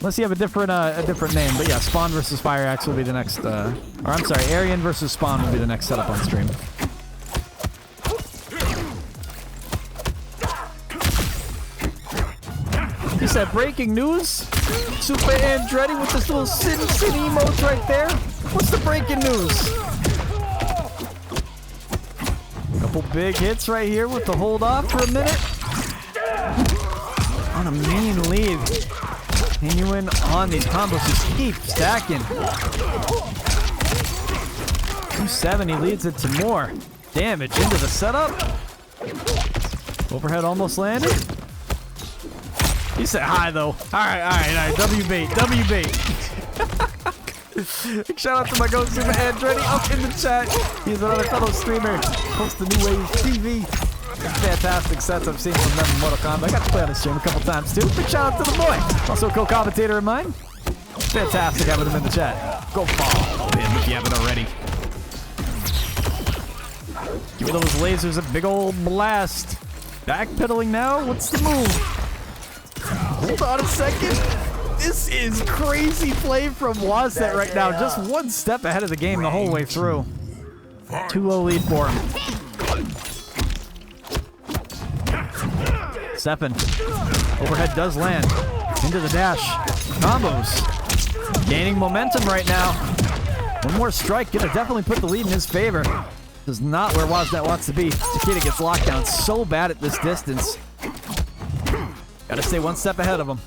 Unless you have a different name, but yeah, Spawn versus Fireaxe will be the next. Or I'm sorry, ARIAN versus Spawn will be the next setup on stream. He said, breaking news. Super Andretti with this little sin emote right there. What's the breaking news? Couple big hits right here with the hold off for a minute. On a mean lead. Continuing on these combos, just keep stacking. 270 leads it to more damage into the setup. Overhead almost landed. He said hi though. All right. W bait. Shout out to my go Super Andretti up in the chat. He's another fellow streamer. Hosts the New Wave TV. Fantastic sets I've seen from them in Mortal Kombat. I got to play on this stream a couple times too. Big shout out to the boy. Also a co-commentator of mine. Fantastic having him in the chat. Go follow him if you haven't already. Give me those lasers a big old blast. Backpedaling now. What's the move? Hold on a second. This is crazy play from Waznet right now. Just one step ahead of the game the whole way through. 2-0 lead for him. Stefan. Overhead does land. Into the dash. Combos. Gaining momentum right now. One more strike. Gonna definitely put the lead in his favor. This is not where Waznet wants to be. Takeda gets locked down so bad at this distance. Gotta stay one step ahead of him.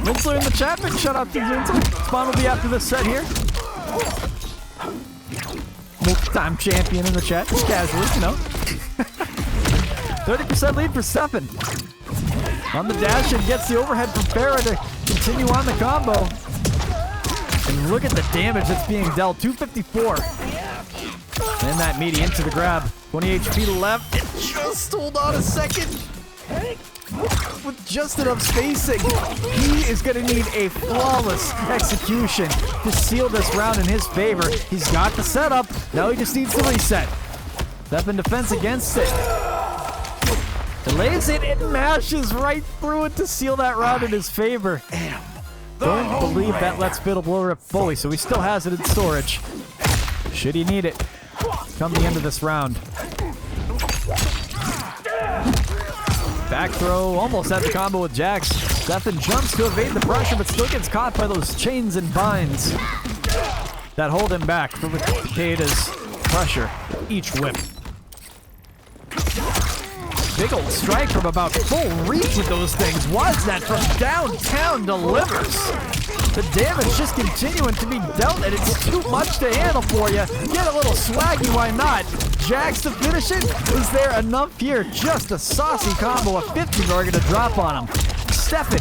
Rinsler in the chat. Big shout out to Rinsler. Spawn will be after this set here. Multi-time champion in the chat. Just casually, you know. 30% lead for Stefan. On the dash and gets the overhead from Farah to continue on the combo. And look at the damage that's being dealt. 254. And that meaty into the grab. 20 HP left. It just hold on a second. With just enough spacing, he is going to need a flawless execution to seal this round in his favor. He's got the setup. Now he just needs to reset. Step in defense against it. Delays it and mashes right through it to seal that round in his favor. Don't believe that lets Fiddle blow it fully, so he still has it in storage. Should he need it come the end of this round. Back throw, almost had the combo with Jax. Stefan jumps to evade the pressure, but still gets caught by those chains and binds that hold him back from Takeda's pressure. Each whip. Big old strike from about full reach with those things. Woznet from downtown delivers. The damage just continuing to be dealt, and it's too much to handle for you. Get a little swaggy, why not? Jax to finish it. Is there enough here? Just a saucy combo, a 50 target to drop on him. Stefan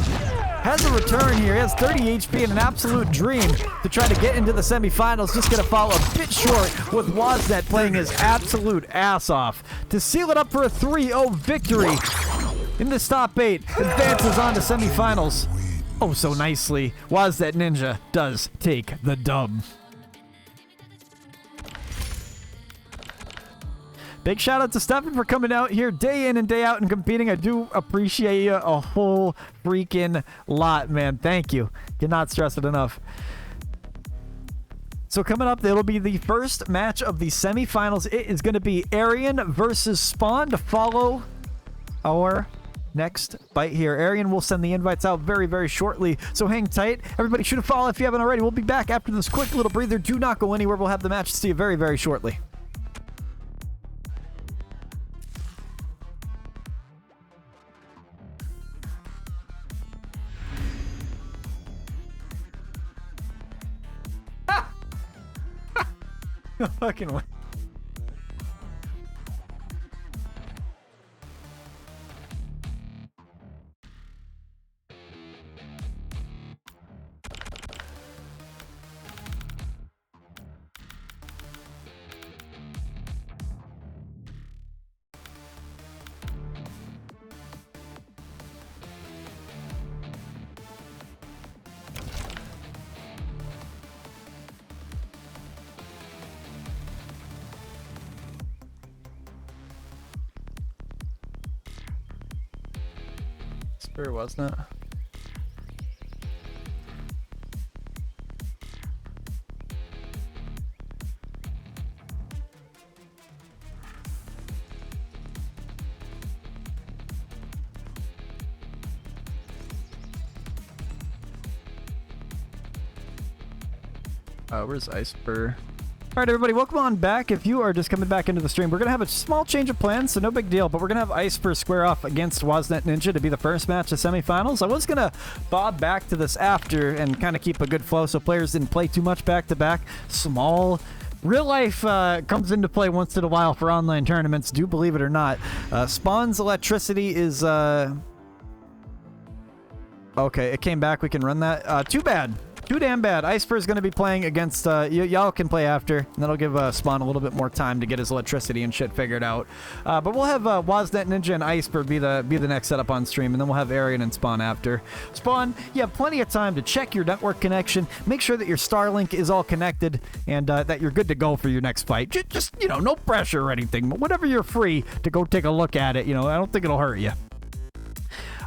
has a return here. He has 30 HP and an absolute dream to try to get into the semifinals. Just gonna fall a bit short with Woznet playing his absolute ass off. To seal it up for a 3-0 victory in this top 8, advances on to semifinals. Oh, so nicely. Woznet Ninja does take the dub. Big shout out to Stefan for coming out here day in and day out and competing. I do appreciate you a whole freaking lot, man. Thank you. Cannot stress it enough. So coming up, it'll be the first match of the semifinals. It is going to be ARIAN versus Spawn to follow our next bite here. ARIAN will send the invites out very, very shortly, so hang tight. Everybody shoot a follow if you haven't already. We'll be back after this quick little breather. Do not go anywhere. We'll have the match to see you very, very shortly. No fucking way. Sure, wasn't it? Where's Iceper? Alright everybody, welcome on back. If you are just coming back into the stream, we're going to have a small change of plans, so no big deal, but we're going to have Iceper square off against Woznet Ninja to be the first match of semifinals. I was going to bob back to this after and kind of keep a good flow so players didn't play too much back-to-back. Small real life comes into play once in a while for online tournaments, do believe it or not. Spawn's electricity is... Okay, it came back. We can run that. Too bad. Too damn bad. Iceper is going to be playing against... y'all can play after, and that'll give Spawn a little bit more time to get his electricity and shit figured out. But we'll have Woznet Ninja and Iceper be the next setup on stream, and then we'll have ARIAN and Spawn after. Spawn, you have plenty of time to check your network connection, make sure that your Starlink is all connected, and that you're good to go for your next fight. Just, you know, no pressure or anything, but whenever you're free to go take a look at it, you know, I don't think it'll hurt you.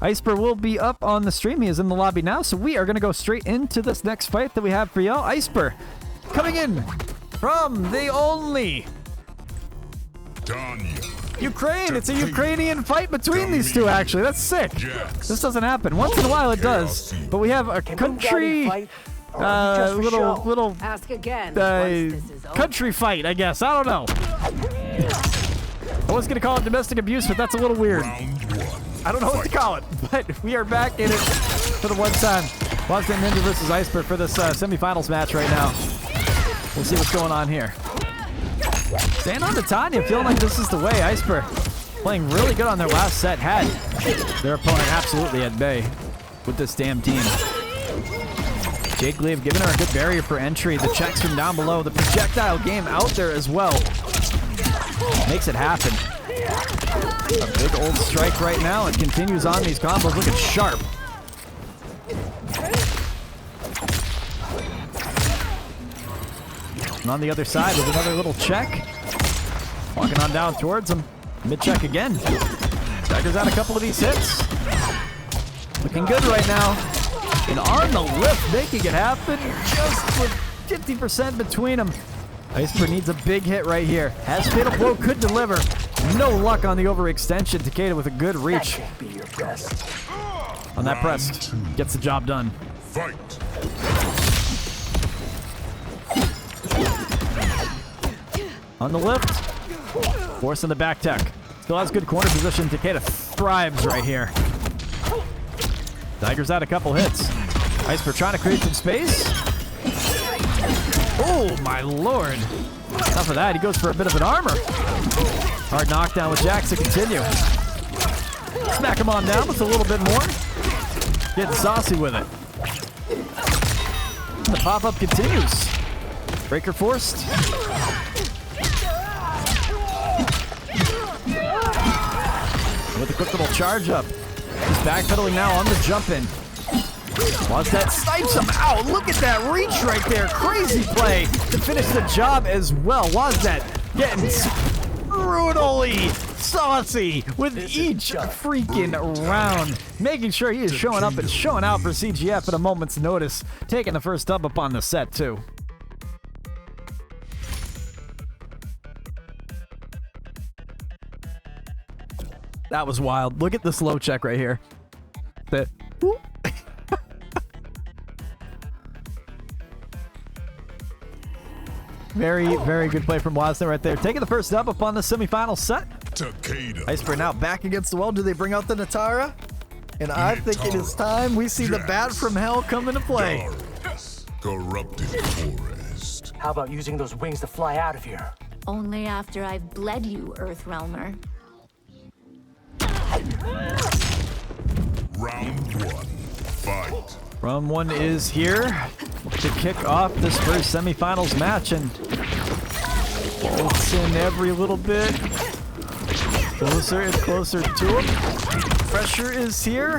Iceper will be up on the stream. He is in the lobby now, so we are going to go straight into this next fight that we have for y'all. Iceper coming in from the only Ukraine. It's a Ukrainian fight between these two, actually. That's sick. This doesn't happen. Once in a while it does. But we have a country... little Ask again. Country fight, I guess. I don't know. I was going to call it domestic abuse, but that's a little weird. I don't know what to call it, but we are back in it for the one time. Woznet Ninja versus Iceper for this semifinals match right now. We'll see what's going on here. Staying on to Tanya, feeling like this is the way. Iceper playing really good on their last set. Had their opponent absolutely at bay with this damn team. Jake Lee giving her a good barrier for entry. The checks from down below. The projectile game out there as well. Makes it happen. A big old strike right now. It continues on these combos. Looking sharp. And on the other side with another little check. Walking on down towards him. Mid-check again. Staggers out a couple of these hits. Looking good right now. And on the lift, making it happen. Just with 50% between them. Iceper needs a big hit right here. Has Fatal Blow, could deliver. No luck on the overextension. Takeda with a good reach. That can't be your best. On that press. Gets the job done. Fight. On the lift. Forcing the back tech. Still has good corner position. Takeda thrives right here. Tigers out a couple hits. Iceper trying to create some space. Oh, my lord. Enough of that. He goes for a bit of an armor. Hard knockdown with Jax to continue. Smack him on down with a little bit more. Getting saucy with it. The pop-up continues. Breaker forced. With a quick little charge up. He's backpedaling now on the jump in. Once that snipes him out. Look at that reach right there. Crazy play to finish the job as well. Was that getting brutally saucy with each freaking round. Making sure he is showing up and showing out for CGF at a moment's notice. Taking the first dub up on the set too. That was wild. Look at the slow check right here. The very, very good play from Wasner right there. Taking the first dub up on the semifinal set. Takeda. Iceper now back against the wall. Do they bring out the Natara? And I think it is time we see the bat from hell come into play. Corrupted forest. How about using those wings to fly out of here? Only after I've bled you, Earthrealmer. Round one. Fight. Round one is here to kick off this first semifinals match, and bolts in every little bit. Closer and closer to him. Pressure is here.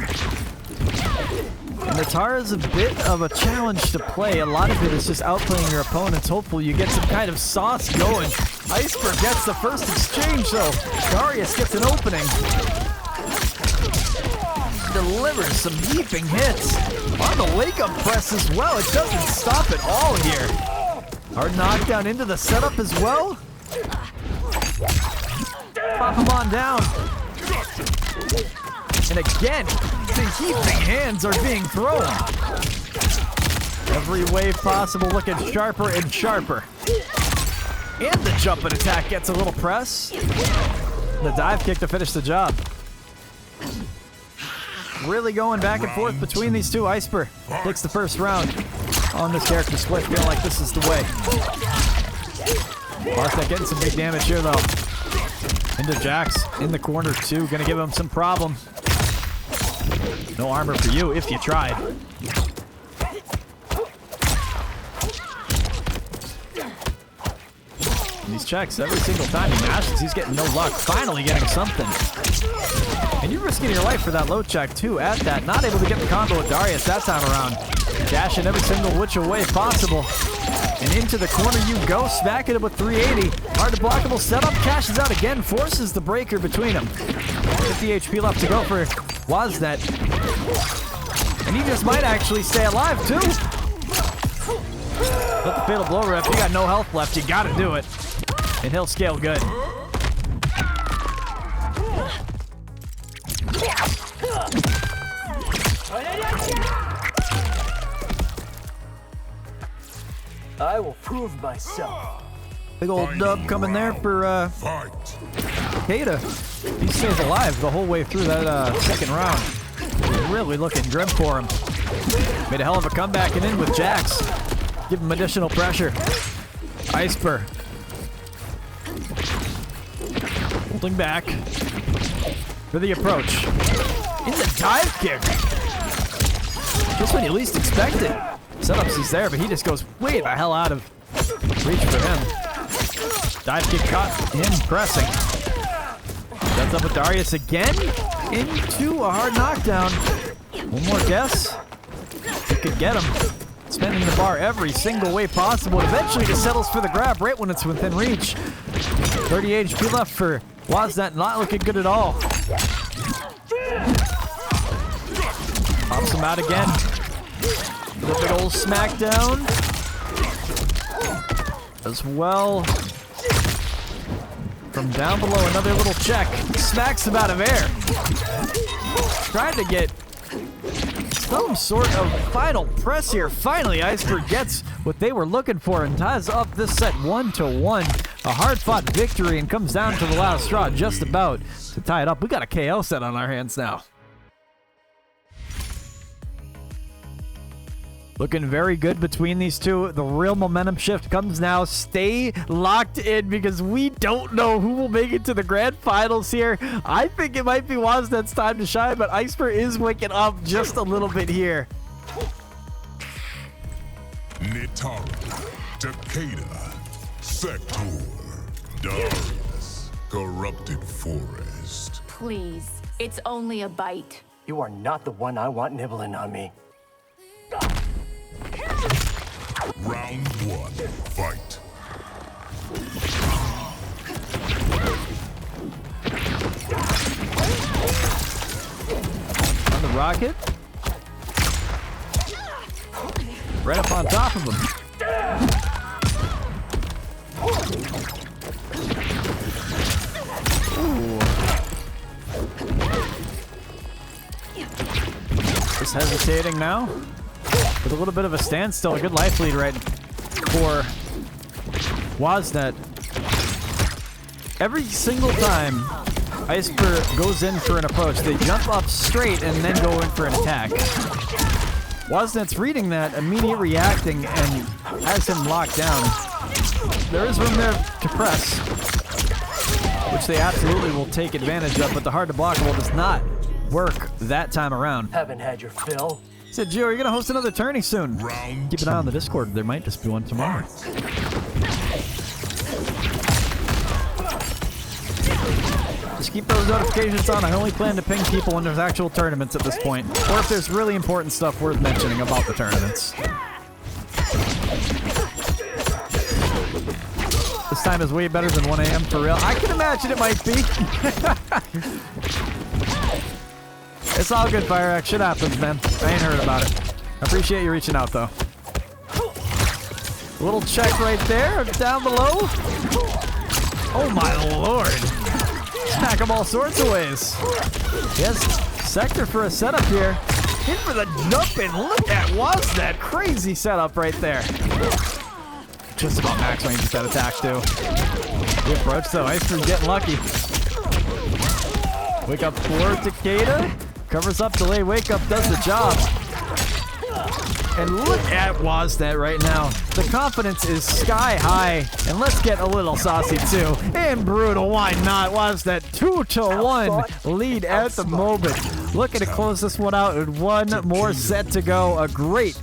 And Natara is a bit of a challenge to play. A lot of it is just outplaying your opponents. Hopefully you get some kind of sauce going. Iceper gets the first exchange though. Darius gets an opening. Delivers some heaping hits. On the wake-up press as well. It doesn't stop at all here. Hard knockdown into the setup as well. Pop him on down. And again, the heaping hands are being thrown. Every wave possible looking sharper and sharper. And the jumping attack gets a little press. The dive kick to finish the job. Really going back and forth between these two. Iceper takes the first round on this character split. Feeling like this is the way. Bartek getting some big damage here though. Into Jax in the corner too. Gonna give him some problem. No armor for you if you tried. And these checks every single time he mashes, he's getting no luck. Finally getting something. And you're risking your life for that low check too at that. Not able to get the combo with Darius that time around. Dashing every single which way possible. And into the corner you go, smacking it with 380. Hard to blockable setup, cashes out again, forces the breaker between them. 50 HP left to go for Wasnet. And he just might actually stay alive too. Let the fatal blow rip, you got no health left, you gotta do it. And he'll scale good. I will prove myself. Big old dub coming there for Takeda. He stays alive the whole way through that second round. Really looking grim for him. Made a hell of a comeback and in with Jax. Give him additional pressure. Iceper. Holding back for the approach. In the dive kick. Just when you least expect it. setups is there, but he just goes way the hell out of reach for him. Dive kick caught him pressing. That's up with Darius again into a hard knockdown. One more guess. He could get him. Spending the bar every single way possible. Eventually he settles for the grab right when it's within reach. 30 HP left for Woznet, not looking good at all. Pops him out again. The big old smackdown. As well. From down below, another little check. Smacks him out of air. Trying to get some sort of final press here. Finally, Iceper gets what they were looking for and ties up this set 1-1. A hard-fought victory and comes down to the last straw, just about to tie it up. We got a KO set on our hands now. Looking very good between these two. The real momentum shift comes now. Stay locked in because we don't know who will make it to the grand finals here. I think it might be Woznet's time to shine, but Iceper is waking up just a little bit here. Nitara, Takeda, Sector, Darius, Corrupted Forest. Please, it's only a bite. You are not the one I want nibbling on me. Round 1, fight. On the rocket. Right up on top of him. Ooh. Just hesitating now. With a little bit of a standstill, a good life lead right for Woznet. Every single time Iceper goes in for an approach, they jump up straight and then go in for an attack. Woznet's reading that, immediate reacting, and has him locked down. There is room there to press, which they absolutely will take advantage of, but the hard to blockable does not work that time around. Haven't had your fill. Said, Gio, you're gonna host another tourney soon. Keep an eye on the Discord. There might just be one tomorrow. Just keep those notifications on. I only plan to ping people when there's actual tournaments at this point, or if there's really important stuff worth mentioning about the tournaments. This time is way better than 1 a.m. for real. I can imagine it might be. It's all good, Fireaxe. Shit happens, man. I ain't heard about it. I appreciate you reaching out, though. A little check right there, down below. Oh, my lord. Smack him all sorts of ways. Yes, Sector for a setup here. In for the jump in. Look at Woznet. Crazy setup right there. Just about max range with that attack, too. The approach, though. Iceper getting lucky. Wake up for Takeda. Covers up, delay, wake up, does the job. And look at Woznet right now. The confidence is sky high. And let's get a little saucy too. And brutal, why not? Woznet 2-1 lead at the moment. Looking to close this one out with one more set to go. A great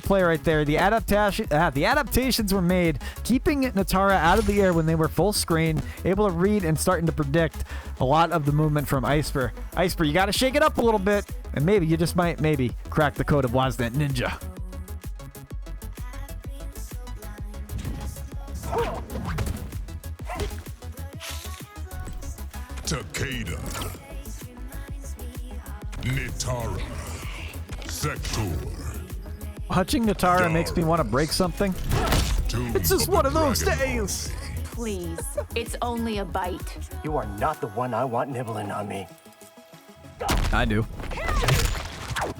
play right there. The adaptations were made, keeping Nitara out of the air when they were full screen, able to read and starting to predict a lot of the movement from Iceper. Iceper, you got to shake it up a little bit, and maybe you just might crack the code of Woznet Ninja. Takeda, Nitara, Sector. Watching Nitara makes me want to break something. It's just one of those days. Please, it's only a bite. You are not the one I want nibbling on me. I do.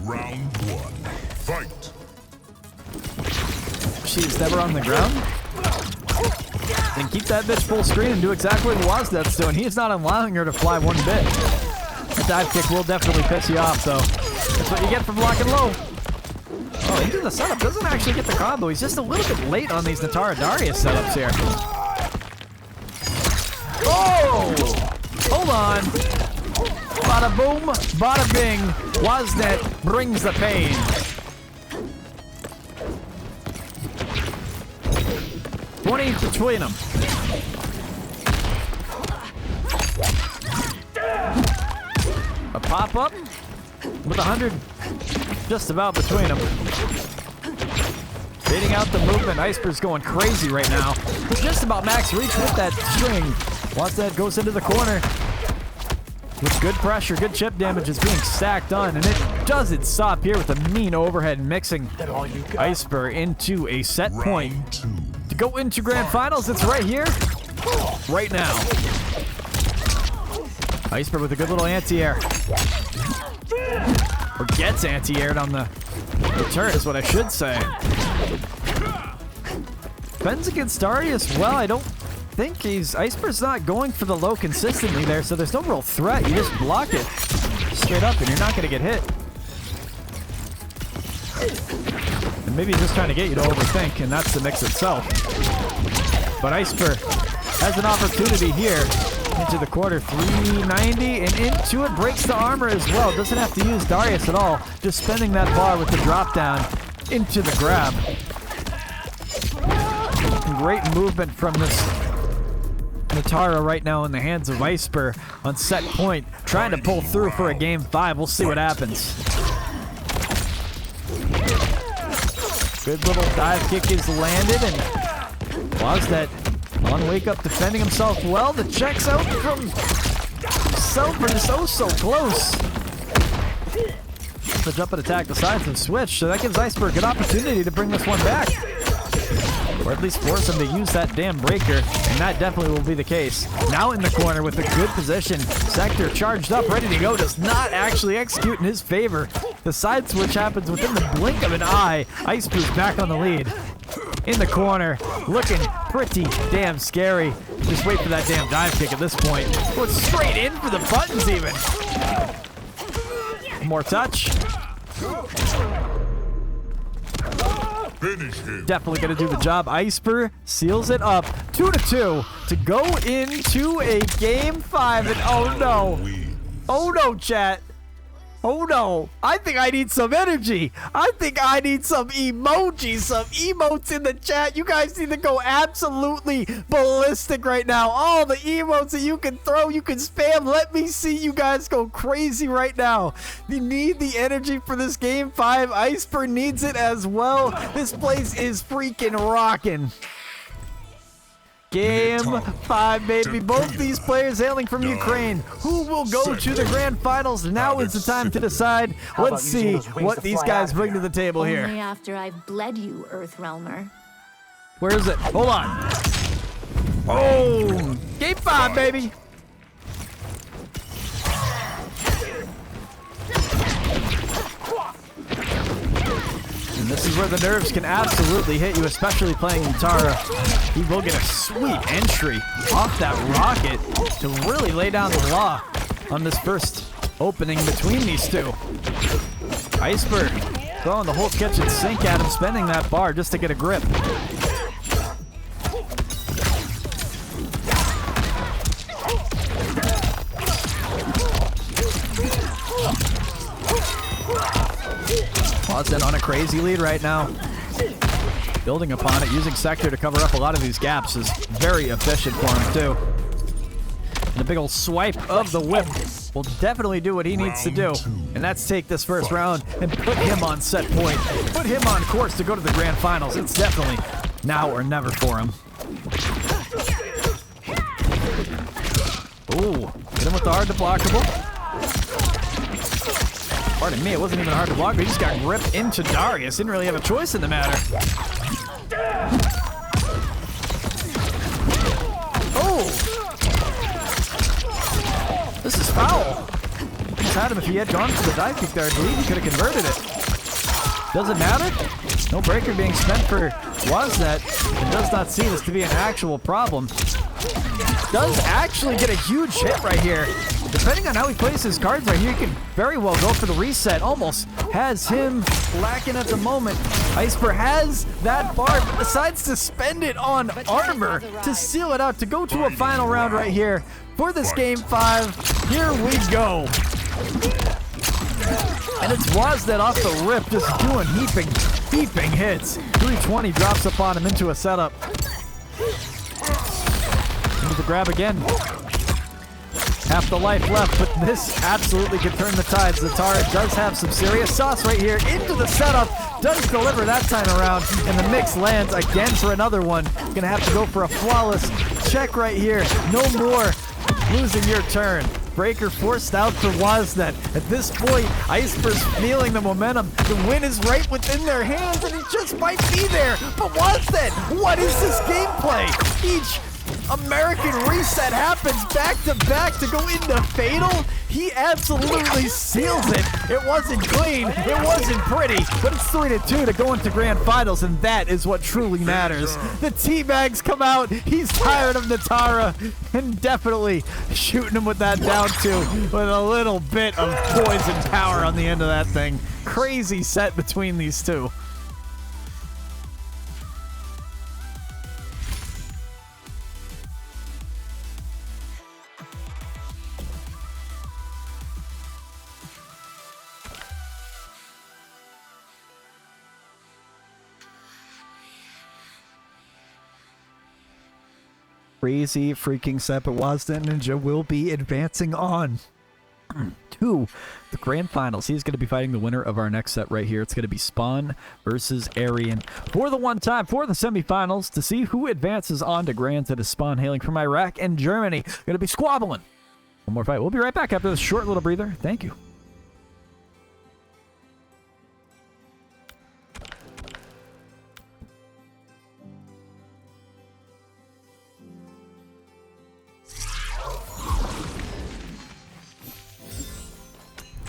Round 1, fight. She's never on the ground. Then keep that bitch full screen and do exactly what Woznet's doing. He is not allowing her to fly one bit. A dive kick will definitely piss you off, though. That's what you get for blocking low. Oh, into the setup. Doesn't actually get the combo. He's just a little bit late on these Nitara Darius setups here. Oh! Hold on. Bada boom, bada bing. Woznet brings the pain. 20 between them. A pop-up with 100 just about between them. Fading out the movement. Iceper's going crazy right now. Just about max reach with that string. Once that goes into the corner. With good pressure, good chip damage is being stacked on, and it doesn't stop here with a mean overhead, mixing Iceper into a set point. To go into grand finals, it's right here, right now. Iceper with a good little anti-air. Or gets anti-aired on the turret is what I should say. Defends against Darius well. I don't think Iceper's not going for the low consistently there, so there's no real threat. You just block it straight up and you're not going to get hit. And maybe he's just trying to get you to overthink, and that's the mix itself. But Iceper has an opportunity here into the quarter. 390 and into it, breaks the armor as well. Doesn't have to use Darius at all, just spending that bar with the drop down into the grab. Great movement from this Natara right now in the hands of Iceper on set point, trying to pull through for a game 5. We'll see what happens. Good little dive kick is landed, and Wozdet on wake up defending himself well. The checks out from Selper just so close. The jump and attack the sides and switch, so that gives Iceper a good opportunity to bring this one back. Or at least force him to use that damn breaker, and that definitely will be the case. Now in the corner with a good position. Sector charged up, ready to go, does not actually execute in his favor. The side switch happens within the blink of an eye. Iceper's back on the lead. In the corner, looking pretty damn scary. Just wait for that damn dive kick at this point. Goes straight in for the buttons even. More touch. Definitely gonna do the job. Iceper seals it up 2-2 to go into a game 5, and oh no chat, oh no, I think I need some energy. I think I need some emojis, some emotes in the chat. You guys need to go absolutely ballistic right now. All the emotes that you can throw, you can spam. Let me see you guys go crazy right now. You need the energy for this game 5. Iceper needs it as well. This place is freaking rocking. Game 5, baby. Both these players hailing from Ukraine. Who will go to the grand finals? Now is the time to decide. Let's see what these guys bring to the table here. Only after I've bled you, Earthrealmer. Where is it? Hold on. Oh, game 5, baby. And this is where the nerves can absolutely hit you, especially playing Natara. He will get a sweet entry off that rocket to really lay down the law on this first opening between these two. Iceper throwing the whole kitchen sink at him, spending that bar just to get a grip. Wozdet on a crazy lead right now. Building upon it, using Sector to cover up a lot of these gaps is very efficient for him too. And the big old swipe of the whip will definitely do what he needs to do. And that's take this first round and put him on set point. Put him on course to go to the grand finals. It's definitely now or never for him. Ooh, hit him with the hard to blockable. Pardon me, it wasn't even hard to block, but he just got ripped into Darius. Didn't really have a choice in the matter. Oh! This is foul. Just had him if he had gone for the dive kick there. I believe he could have converted it. Doesn't matter. No breaker being spent for Wozdet. And does not see this to be an actual problem. Does actually get a huge hit right here. Depending on how he plays his cards right here, he can very well go for the reset. Almost has him lacking at the moment. Iceper has that bar, but decides to spend it on armor to seal it out, to go to a final round right here for this game 5. Here we go. And it's Wozdet off the rip, just doing heaping hits. 320 drops upon him into a setup. Into the grab again. Half the life left, but this absolutely could turn the tides. The Tara does have some serious sauce right here. Into the setup. Does deliver that time around. And the mix lands again for another one. Gonna have to go for a flawless check right here. No more losing your turn. Breaker forced out for Woznet. At this point, Iceper's feeling the momentum. The win is right within their hands, and it just might be there. But Woznet, what is this gameplay? Each American reset happens back to back to go into Fatal. He absolutely seals it. It wasn't clean, it wasn't pretty, but it's 3-2 to go into grand finals, and that is what truly matters. The teabags come out. He's tired of Natara, and definitely shooting him with that down two with a little bit of poison power on the end of that thing. Crazy set between these two. Crazy freaking set, but Woznet Ninja will be advancing on to the grand finals. He's going to be fighting the winner of our next set right here. It's going to be Spawn versus Arian for the one time for the semifinals to see who advances on to grands. It is Spawn hailing from Iraq and Germany. Going to be squabbling. One more fight. We'll be right back after this short little breather. Thank you.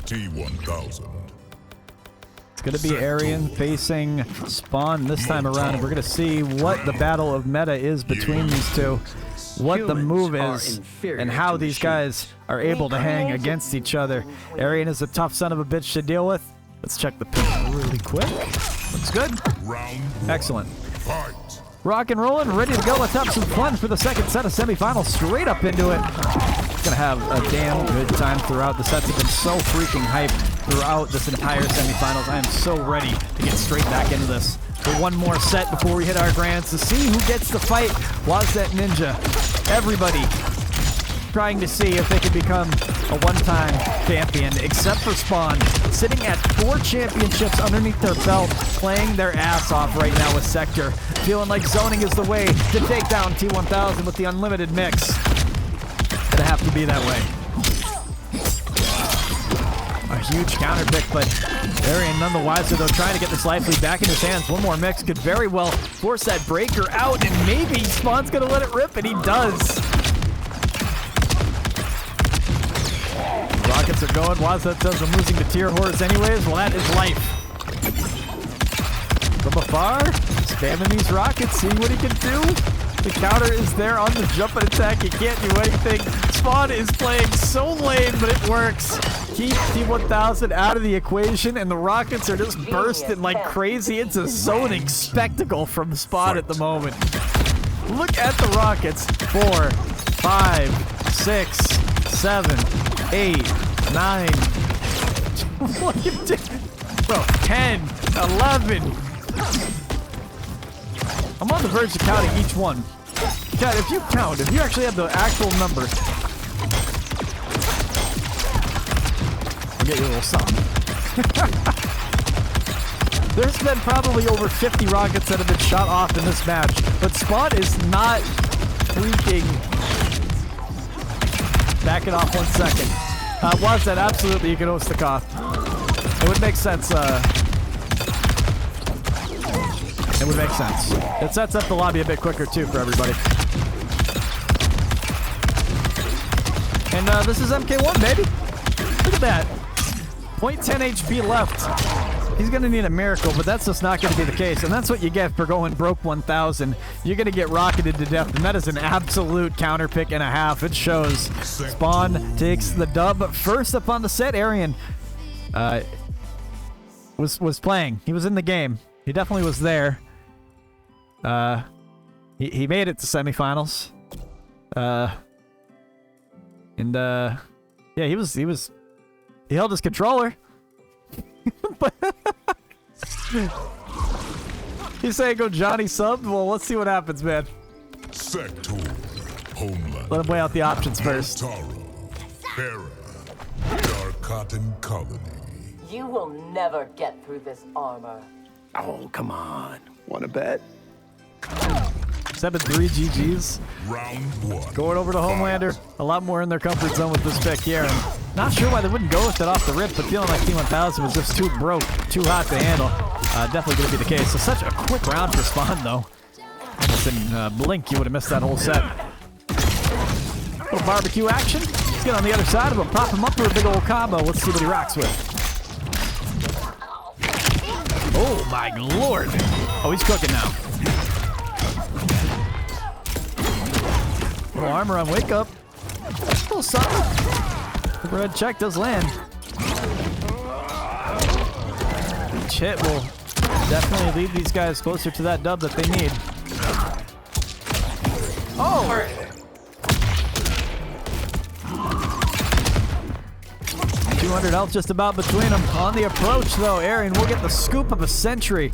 T1000. It's going to be Arian facing Spawn this time around, and we're going to see what the battle of meta is between these two, what the move is, and how these guys are able to hang against each other. Arian is a tough son of a bitch to deal with. Let's check the pick really quick. Looks good. Excellent. Rock and rolling, ready to go. Let's have some fun for the second set of semifinals. Straight up into it. Gonna have a damn good time throughout. The sets have been so freaking hyped throughout this entire semifinals. I am so ready to get straight back into this. For one more set before we hit our grands to see who gets the fight. Woznet Ninja. Everybody trying to see if they can become a one-time champion, except for Spawn, sitting at 4 championships underneath their belt, playing their ass off right now with Sector, feeling like zoning is the way to take down T1000 with the unlimited mix. Gonna have to be that way. A huge counter pick, but Arian none the wiser though, trying to get this life lead back in his hands. One more mix could very well force that breaker out, and maybe Spawn's gonna let it rip, and he does. Rockets are going. Woznet says I'm losing to tier horrors anyways. Well, that is life. From afar, spamming these rockets, seeing what he can do. The counter is there on the jump and attack. He can't do anything. Spawn is playing so lame, but it works. Keep T1000 out of the equation, and the rockets are just bursting like crazy. It's a zoning spectacle from Spawn at the moment. Look at the rockets. 4, 5, 6, 7, 8, 9. What are you doing? Bro, 10, 11. I'm on the verge of counting each one. Chad, if you count, if you actually have the actual number, I'll get you a little something. There's been probably over 50 rockets that have been shot off in this match, but Spawn is not freaking... Back it off 1 second. Was that absolutely you can host the cough. It would make sense. It would make sense. It sets up the lobby a bit quicker too for everybody. And this is MK1, baby. Look at that. 0.10 HP left. He's gonna need a miracle, but that's just not gonna be the case. And that's what you get for going broke 1000. You're gonna get rocketed to death, and that is an absolute counter pick and a half. It shows. Spawn takes the dub. First up on the set, Arian was playing. He was in the game. He definitely was there. He made it to semifinals. Yeah, he held his controller. But he's saying go Johnny sub. Well, let's see what happens, man. Sector, Homeland. Let him weigh out the options first. Taro, Farah, Dark Cotton Colony. You will never get through this armor. Oh, come on. Want to bet? 7-3 GGs. Round 1. Going over to Homelander. A lot more in their comfort zone with this pick here. And not sure why they wouldn't go with it off the rip, but feeling like T1000 was just too broke, too hot to handle. Definitely going to be the case. So such a quick round for Spawn, though. Almost in blink, you would have missed that whole set. Little barbecue action. Let's get on the other side of him. Pop him up for a big old combo. Let's see what he rocks with. Oh, my lord. Oh, he's cooking now. Little armor on Wake Up. A little something. Overhead check does land. Each hit will definitely lead these guys closer to that dub that they need. Oh! 200 health just about between them. On the approach, though, Arian will get the scoop of a century.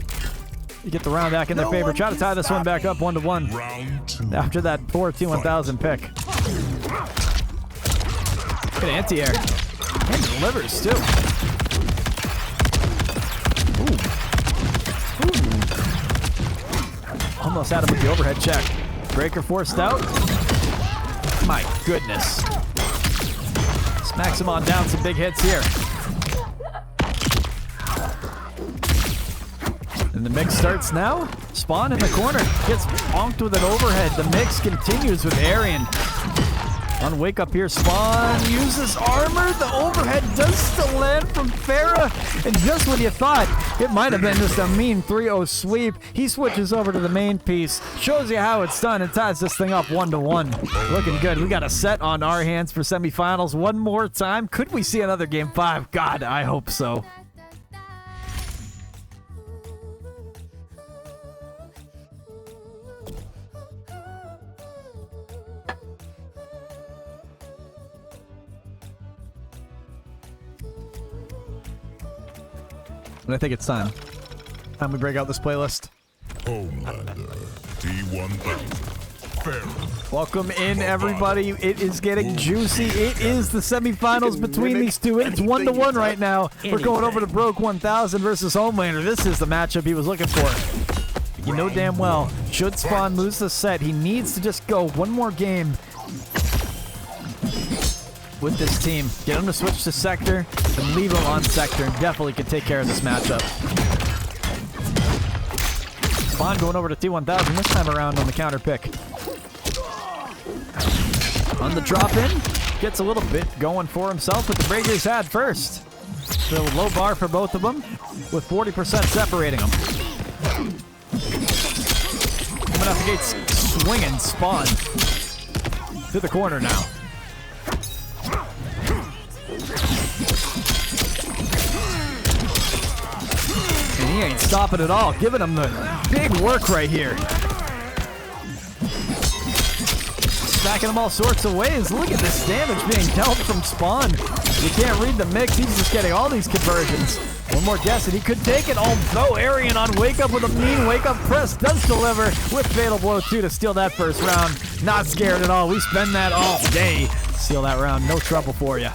You get the round back in their favor. Try to tie this one back up 1-1. Round 2. After that poor T1000 pick. Good anti-air. And delivers, too. Ooh. Almost had him with the overhead check. Breaker forced out. My goodness. Smacks him on down, some big hits here. And the mix starts now. Spawn in the corner. Gets bonked with an overhead. The mix continues with Arian. On Wake Up here, Spawn uses armor. The overhead does still land from Farah. And just when you thought it might have been just a mean 3-0 sweep, he switches over to the main piece, shows you how it's done, and ties this thing up 1-1. Looking good. We got a set on our hands for semifinals. One more time. Could we see another Game 5? God, I hope so. And I think it's time. Time we break out this playlist. Homelander, T1000, Farah. Welcome in, everybody. It is getting juicy. It is the semifinals between these two. It's 1-1 right now. We're going over to Broke 1000 versus Homelander. This is the matchup he was looking for. You know damn well, should Spawn lose the set, he needs to just go one more game with this team. Get him to switch to Sector and leave him on Sector, and definitely can take care of this matchup. Spawn going over to T1000 this time around on the counter pick. On the drop in, gets a little bit going for himself with the breaker he's had first. So low bar for both of them with 40% separating them. Coming out the gates swinging, Spawn to the corner now. He ain't stopping at all, giving him the big work right here. Stacking him all sorts of ways. Look at this damage being dealt from Spawn. You can't read the mix. He's just getting all these conversions. One more guess and he could take it. Although Arian on Wake Up with a mean Wake Up press does deliver with Fatal Blow 2 to steal that first round. Not scared at all. We spend that all day. Steal that round. No trouble for you.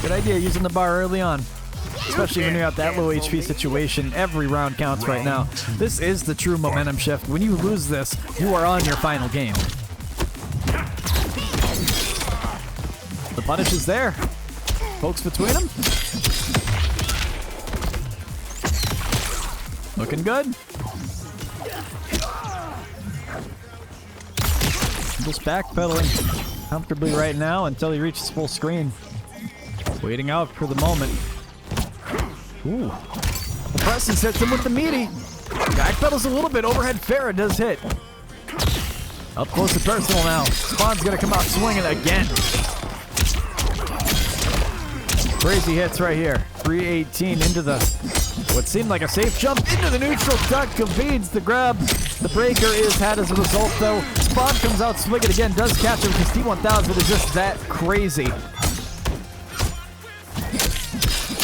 Good idea using the bar early on, especially when you're at that low HP situation. Every round counts right now. This is the true momentum shift. When you lose this, you are on your final game. The punish is there. Folks between them. Looking good. Just backpedaling comfortably right now until he reaches full screen. Waiting out for the moment. Ooh. The Preston hits him with the meaty. Backpedals a little bit. Overhead Farah does hit. Up close and personal now. Spawn's going to come out swinging again. Crazy hits right here. 318 into the what seemed like a safe jump into the neutral duck. Evades the grab. The breaker is had as a result, though. Spawn comes out swinging again. Does catch him because T1000 is just that crazy.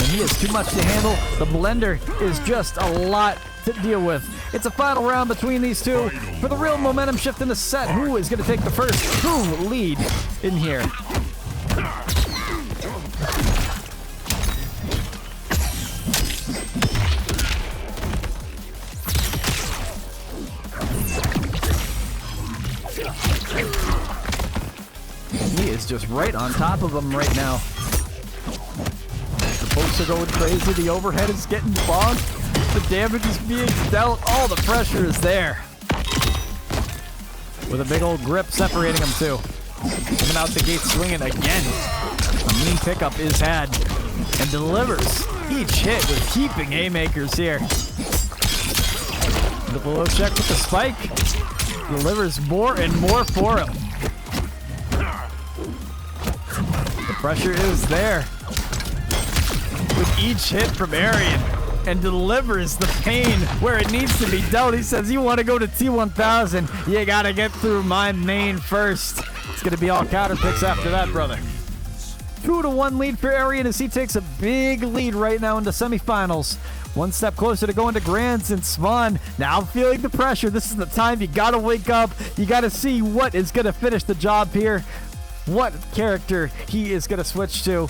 he is too much to handle. The blender is just a lot to deal with. It's a final round between these two for the real momentum shift in the set. Who is going to take the first true lead in here? He is just right on top of him right now. The bolts are going crazy. The overhead is getting bonked. The damage is being dealt. All the pressure is there. With a big old grip separating them too. Coming out the gate swinging again. A mean pickup is had. And delivers each hit with heaping haymakers here. The below check with the spike. Delivers more and more for him. The pressure is there. With each hit from ARIAN. And delivers the pain where it needs to be dealt. He says, you want to go to T1000, you got to get through my main first. It's going to be all counter picks after that, brother. 2-1 lead for ARIAN as he takes a big lead right now into semifinals. One step closer to going to grands, and Spawn now feeling the pressure. This is the time you got to wake up. You got to see what is going to finish the job here. What character he is going to switch to.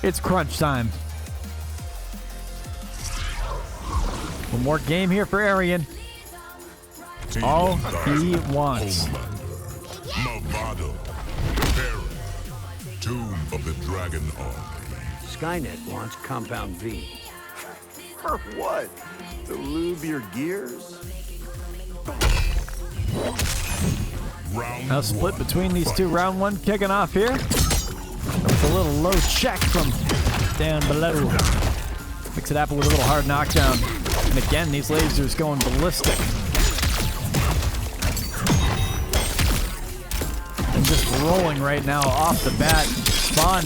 It's crunch time. One more game here for ARIAN. All he wants. Movado, Baron, Tomb of the Dragon Army. Skynet wants Compound V. For what? To lube your gears? Now split between these two. Round one kicking off here. With a little low check from down below. Mix it up with a little hard knockdown. And again, these lasers going ballistic. And just rolling right now off the bat. Spawn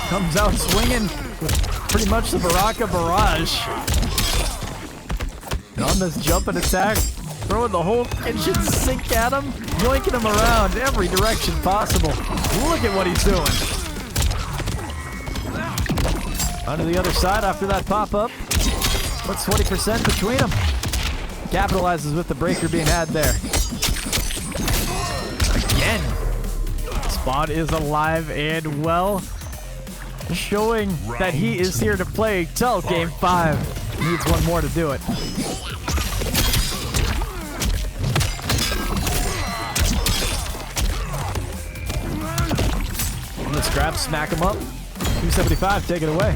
comes out swinging with pretty much the Baraka barrage. And on this jumping attack, throwing the whole kitchen sink at him, yoinking him around every direction possible. Look at what he's doing. Onto the other side after that pop-up. What's 20% between them? Capitalizes with the breaker being had there. Again. Spawn is alive and well. Showing that he is here to play till game 5. Needs one more to do it. On the scrap, smack him up. 275, take it away.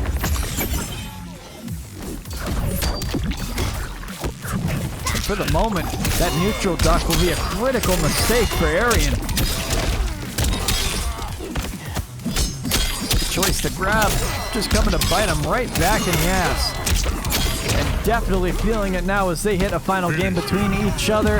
For the moment, that neutral duck will be a critical mistake for ARIAN. Choice to grab, just coming to bite him right back in the ass. And definitely feeling it now as they hit a final game between each other.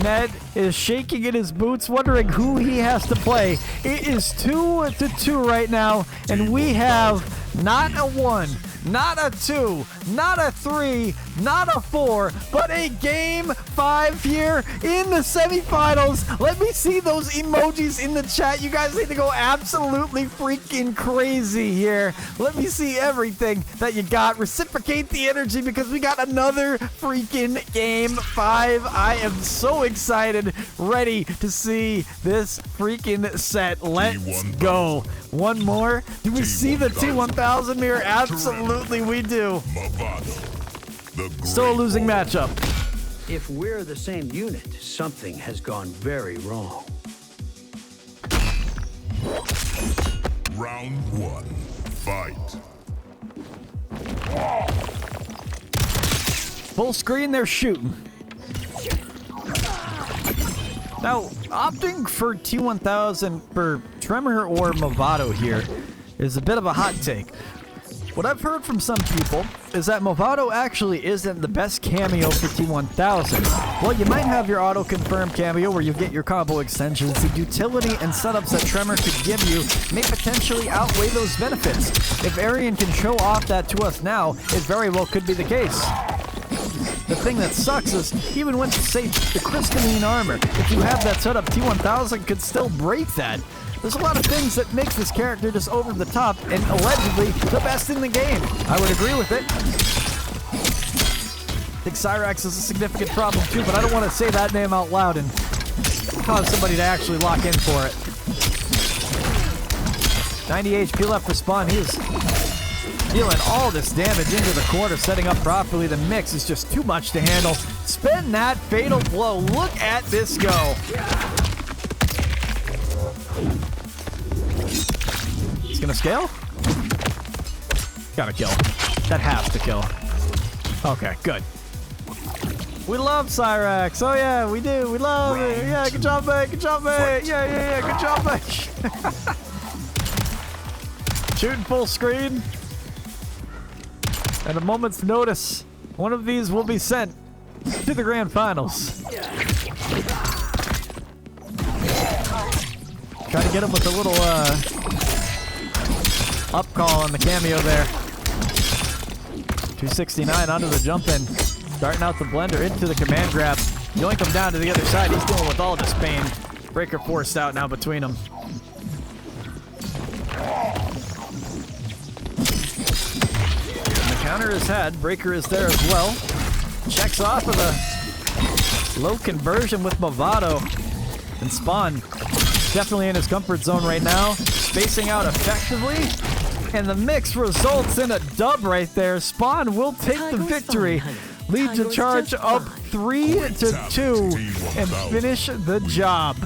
Ned is shaking in his boots, wondering who he has to play. It is 2-2 right now, and we have not a 1, not a 2, not a 3, not a 4, but a game 5 here in the semifinals. Let me see those emojis in the chat. You guys need to go absolutely freaking crazy here. Let me see everything that you got. Reciprocate the energy because we got another freaking game 5. I am so excited, ready to see this freaking set. Let's go. One more. Do we see the T1000 mirror? Absolutely we do. Still a losing matchup. If we're the same unit, something has gone very wrong. Round 1, fight. Full screen, they're shooting. Now, opting for T1000 for Tremor or Movado here is a bit of a hot take. What I've heard from some people is that Movado actually isn't the best cameo for T1000. Well, you might have your auto-confirm cameo where you get your combo extensions. The utility and setups that Tremor could give you may potentially outweigh those benefits. If ARIAN can show off that to us now, it very well could be the case. The thing that sucks is, even when, say, the crystalline armor, if you have that setup, T1000 could still break that. There's a lot of things that makes this character just over the top and allegedly the best in the game. I would agree with it. I think Fireaxe is a significant problem too, but I don't want to say that name out loud and cause somebody to actually lock in for it. 90 HP left for Spawn. He is dealing all this damage into the corner, setting up properly. The mix is just too much to handle. Spin that fatal blow. Look at this go. He's gonna scale? Gotta kill. That has to kill. Okay, good. We love Fireaxe. Oh yeah, we do. We love it. Yeah, good job, mate. Good job, mate. Yeah. Good job, mate. Shooting full screen. At a moment's notice, one of these will be sent to the grand finals. Try to get him with a little up call on the cameo there. 269 onto the jump in. Starting out the blender into the command grab. Yoink him down to the other side. He's dealing with all this pain. Breaker forced out now between them. And the counter is had. Breaker is there as well. Checks off of the low conversion with Movado. And Spawn definitely in his comfort zone right now. Spacing out effectively. And the mix results in a dub right there. Spawn will take the victory. Lead the charge up 3-2 and finish the job.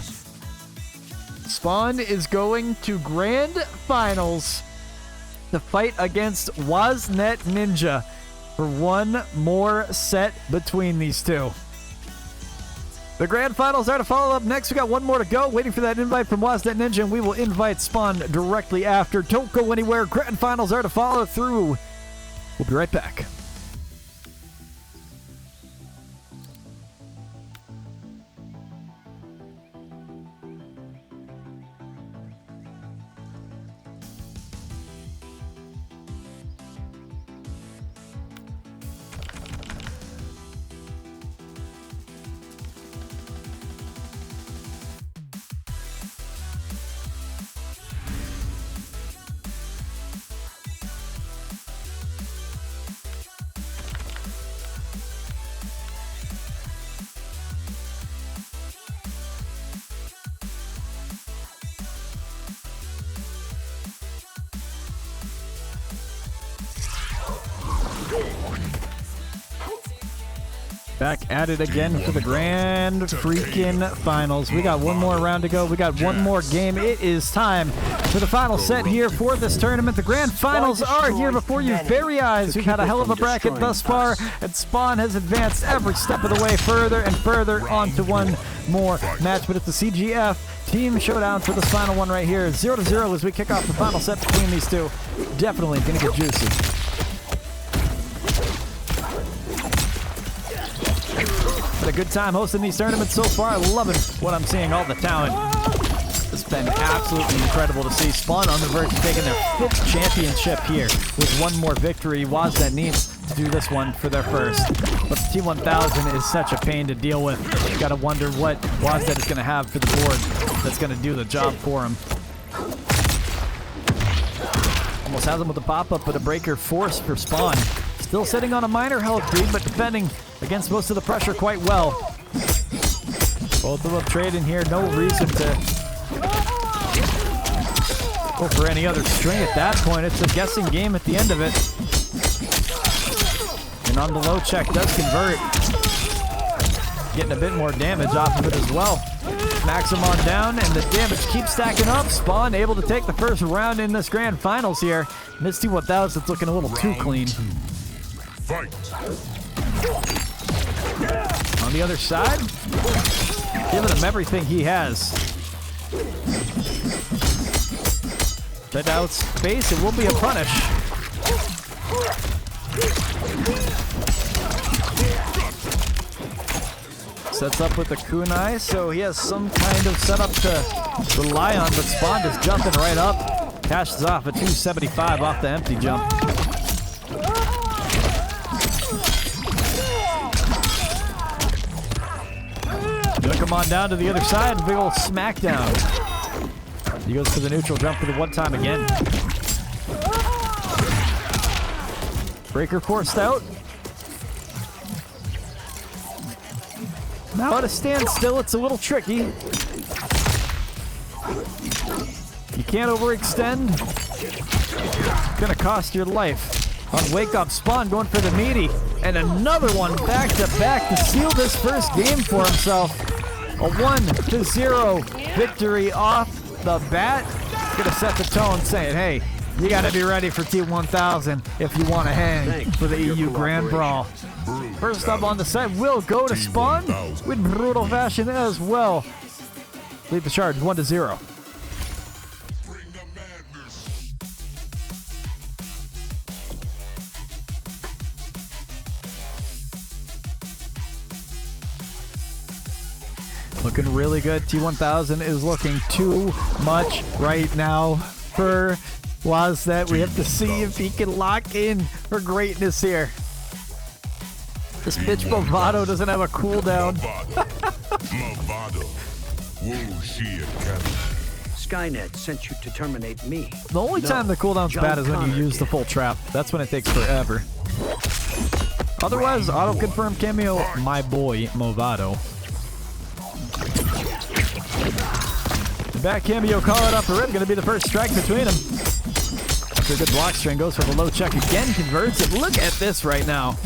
Spawn is going to grand finals to fight against Wasnet Ninja for one more set between these two. The grand finals are to follow up next. We got one more to go. Waiting for that invite from Wasnet Ninja, and we will invite Spawn directly after. Don't go anywhere. Grand finals are to follow through. We'll be right back. Back at it again for the grand freaking finals. We got one more round to go. We got one more game. It is time for the final set here for this tournament. The grand finals are here before your very eyes. We've had a hell of a bracket thus far, and Spawn has advanced every step of the way further and further onto one more match. But it's the CGF team showdown for this final one right here. 0-0 as we kick off the final set between these two. Definitely gonna get juicy. Had a good time hosting these tournaments so far. Loving what I'm seeing, all the talent. It's been absolutely incredible to see. Spawn on the verge of taking their 5th championship here with one more victory. Wasnet needs to do this one for their first. But the T1000 is such a pain to deal with. You gotta wonder what Wasnet is gonna have for the board that's gonna do the job for him. Almost has him with a pop-up, but a breaker force for Spawn. Still sitting on a minor health lead, but defending against most of the pressure quite well. Both of them trading here. No reason to go for any other string at that point. It's a guessing game at the end of it. And on the low check does convert. Getting a bit more damage off of it as well. Smacks him on down, and the damage keeps stacking up. Spawn able to take the first round in this grand finals here. And this T1000's looking a little too clean. Fight. On the other side, giving him everything he has. Send out space, it will be a punish. Sets up with the kunai, so he has some kind of setup to rely on, but Spawn is jumping right up. Cashes off a 275 off the empty jump. Come on down to the other side, big old smackdown. He goes for the neutral jump for the one time again. Breaker forced out. Now at a standstill, it's a little tricky. You can't overextend. It's gonna cost your life. On Wake Up, Spawn going for the meaty. And another one back to back to seal this first game for himself. A 1-0 victory off the bat. Gonna set the tone saying, hey, you gotta be ready for T1000 if you wanna hang for the EU Grand Brawl. First up on the set will go to Spawn with brutal fashion as well. Lead the charge 1-0. Looking really good. T1000 is looking too much right now for Waznet. We have to see if he can lock in for greatness here. This bitch Movado doesn't have a cooldown. Skynet sent you to terminate me. The only time the cooldown's bad is when you use the full trap. That's when it takes forever. Otherwise, auto-confirm cameo, my boy Movado. Back cameo, call it up for Rip. Gonna be the first strike between them. After a good block string, goes for the low check again, converts it. Look at this right now.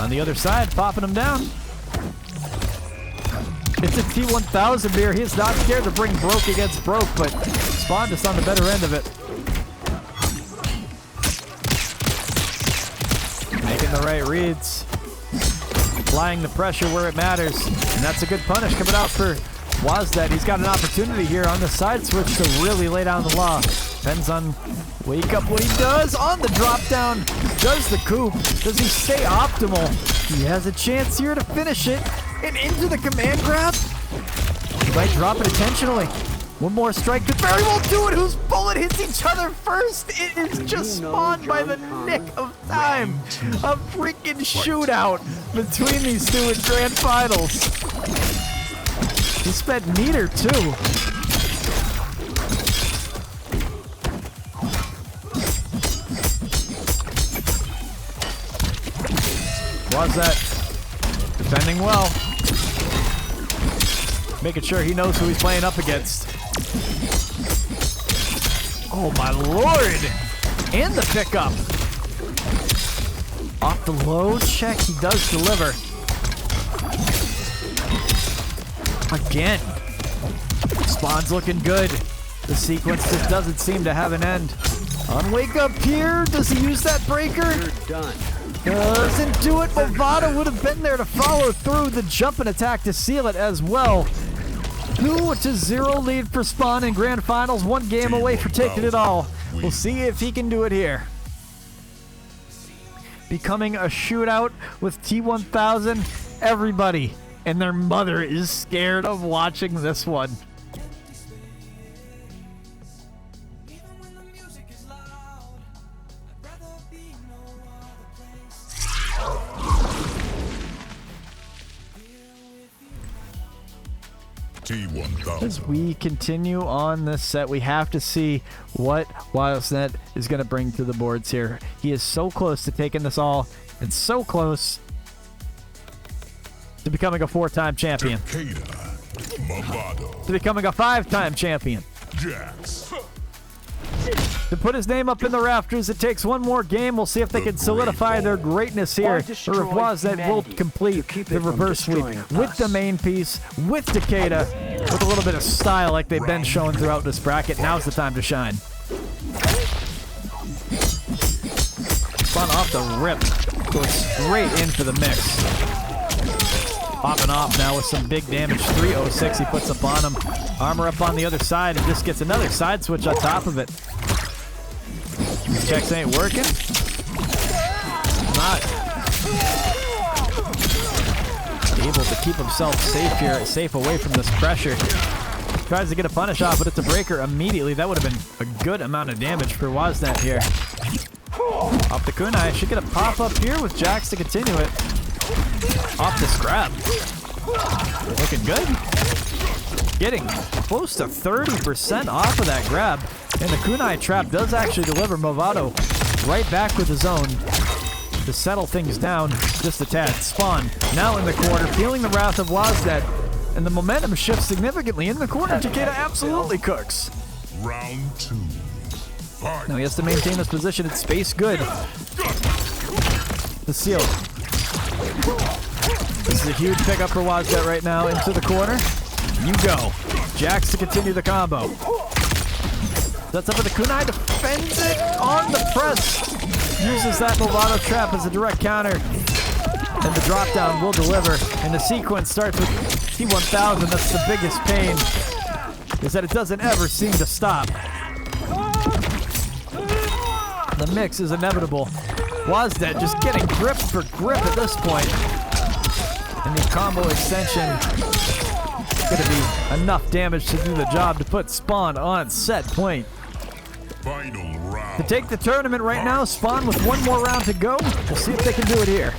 On the other side, popping him down. It's a T1000 beer. He's not scared to bring broke against broke, but Spawn just on the better end of it. Making the right reads. Applying the pressure where it matters. And that's a good punish coming out for Waznet. He's got an opportunity here on the side switch to really lay down the law. Depends on Wake Up what he does on the drop down. Does the coup. Does he stay optimal? He has a chance here to finish it. And into the command grab. He might drop it intentionally. One more strike could very well do it. Whose bullet hits each other first? It is just Spawned by the nick of time. A freaking shootout between these two in grand finals. He spent meter too. Waznet defending well. Making sure he knows who he's playing up against. Oh my lord! And the pickup. Off the low check, he does deliver. Again. Spawn's looking good. The sequence just doesn't seem to have an end. On Wake Up here, does he use that breaker? You're done. Doesn't do it. Movado would have been there to follow through the jump and attack to seal it as well. 2-0 lead for Spawn in grand finals. One game away for taking it all. We'll see if he can do it here. Becoming a shootout with T1000. Everybody and their mother is scared of watching this one. As we continue on this set, we have to see what Waznet is going to bring to the boards here. He is so close to taking this all, and so close to becoming a 4-time champion. To becoming a 5-time champion. To put his name up in the rafters, it takes one more game. We'll see if they can solidify their greatness here, or if Waznet will complete the reverse sweep with the main piece, with Takeda, with a little bit of style like they've been showing throughout this bracket. Now's the time to shine. Spawn off the rip, goes straight in for the mix. Popping off now with some big damage. 306 he puts up on him. Armor up on the other side and just gets another side switch on top of it. These checks ain't working. Not able to keep himself safe here, safe away from this pressure. Tries to get a punish off, but it's a breaker immediately. That would have been a good amount of damage for Waznet here. Off the kunai. Should get a pop up here with Jax to continue it. Off the scrap. Looking good. getting close to 30% off of that grab. And the kunai trap does actually deliver Movado right back with his own to settle things down just a tad. Spawn now in the corner, feeling the wrath of Wazdet, and the momentum shifts significantly in the corner. Takeda absolutely cooks. Round 2. Fight. Now he has to maintain his position. It's space good. The seal. This is a huge pickup for Wazdet right now into the corner. You go. Jax to continue the combo. That's up with the kunai, defends it on the press. Uses that Movado trap as a direct counter. And the drop down will deliver. And the sequence starts with T1000. That's the biggest pain, is that it doesn't ever seem to stop. The mix is inevitable. Wazdet just getting grip for grip at this point. And the combo extension is going to be enough damage to do the job to put Spawn on set point. Final round. To take the tournament right now, Spawn with one more round to go. We'll see if they can do it here.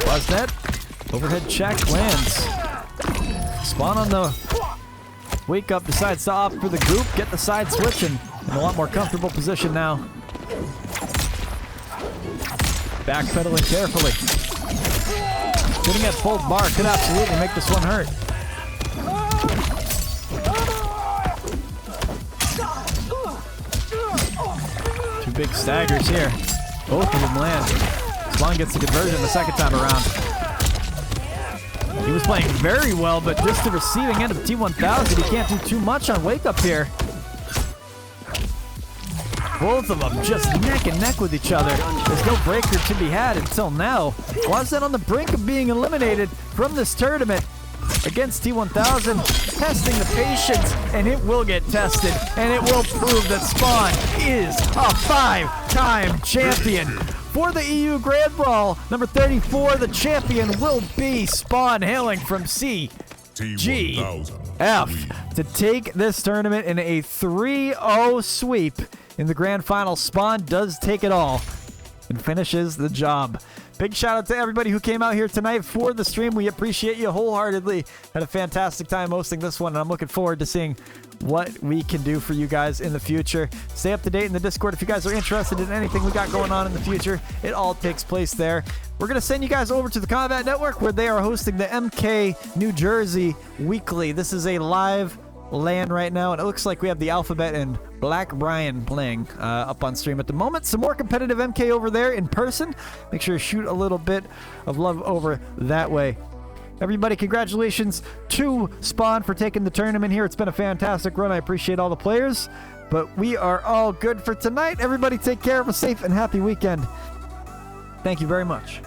Wazdet, overhead check, lands. Spawn on the wake up, decides to opt for the goop, get the side switch, and in a lot more comfortable position now. Backpedaling carefully. Sitting at full bar could absolutely make this one hurt. Two big staggers here. Both of them land. Spawn gets the conversion the second time around. He was playing very well, but just the receiving end of T1000, he can't do too much on wake up here. Both of them just neck and neck with each other. There's no breaker to be had until now. Wazdet on the brink of being eliminated from this tournament against T1000, testing the patience, and it will get tested, and it will prove that Spawn is a 5-time champion. For the EU Grand Brawl, number 34, the champion will be Spawn, hailing from CGF, to take this tournament in a 3-0 sweep. In the grand final, Spawn does take it all and finishes the job. Big shout out to everybody who came out here tonight for the stream. We appreciate you wholeheartedly. Had a fantastic time hosting this one, and I'm looking forward to seeing what we can do for you guys in the future. Stay up to date in the Discord if you guys are interested in anything we got going on in the future. It all takes place there. We're going to send you guys over to the Combat Network, where they are hosting the MK New Jersey Weekly. This is a live LAN right now, and it looks like we have the Alphabet and Black Brian playing up on stream at the moment. Some more competitive MK over there in person. Make sure to shoot a little bit of love over that way. Everybody, congratulations to Spawn for taking the tournament here. It's been a fantastic run. I appreciate all the players, but we are all good for tonight. Everybody take care. Have a safe and happy weekend. Thank you very much.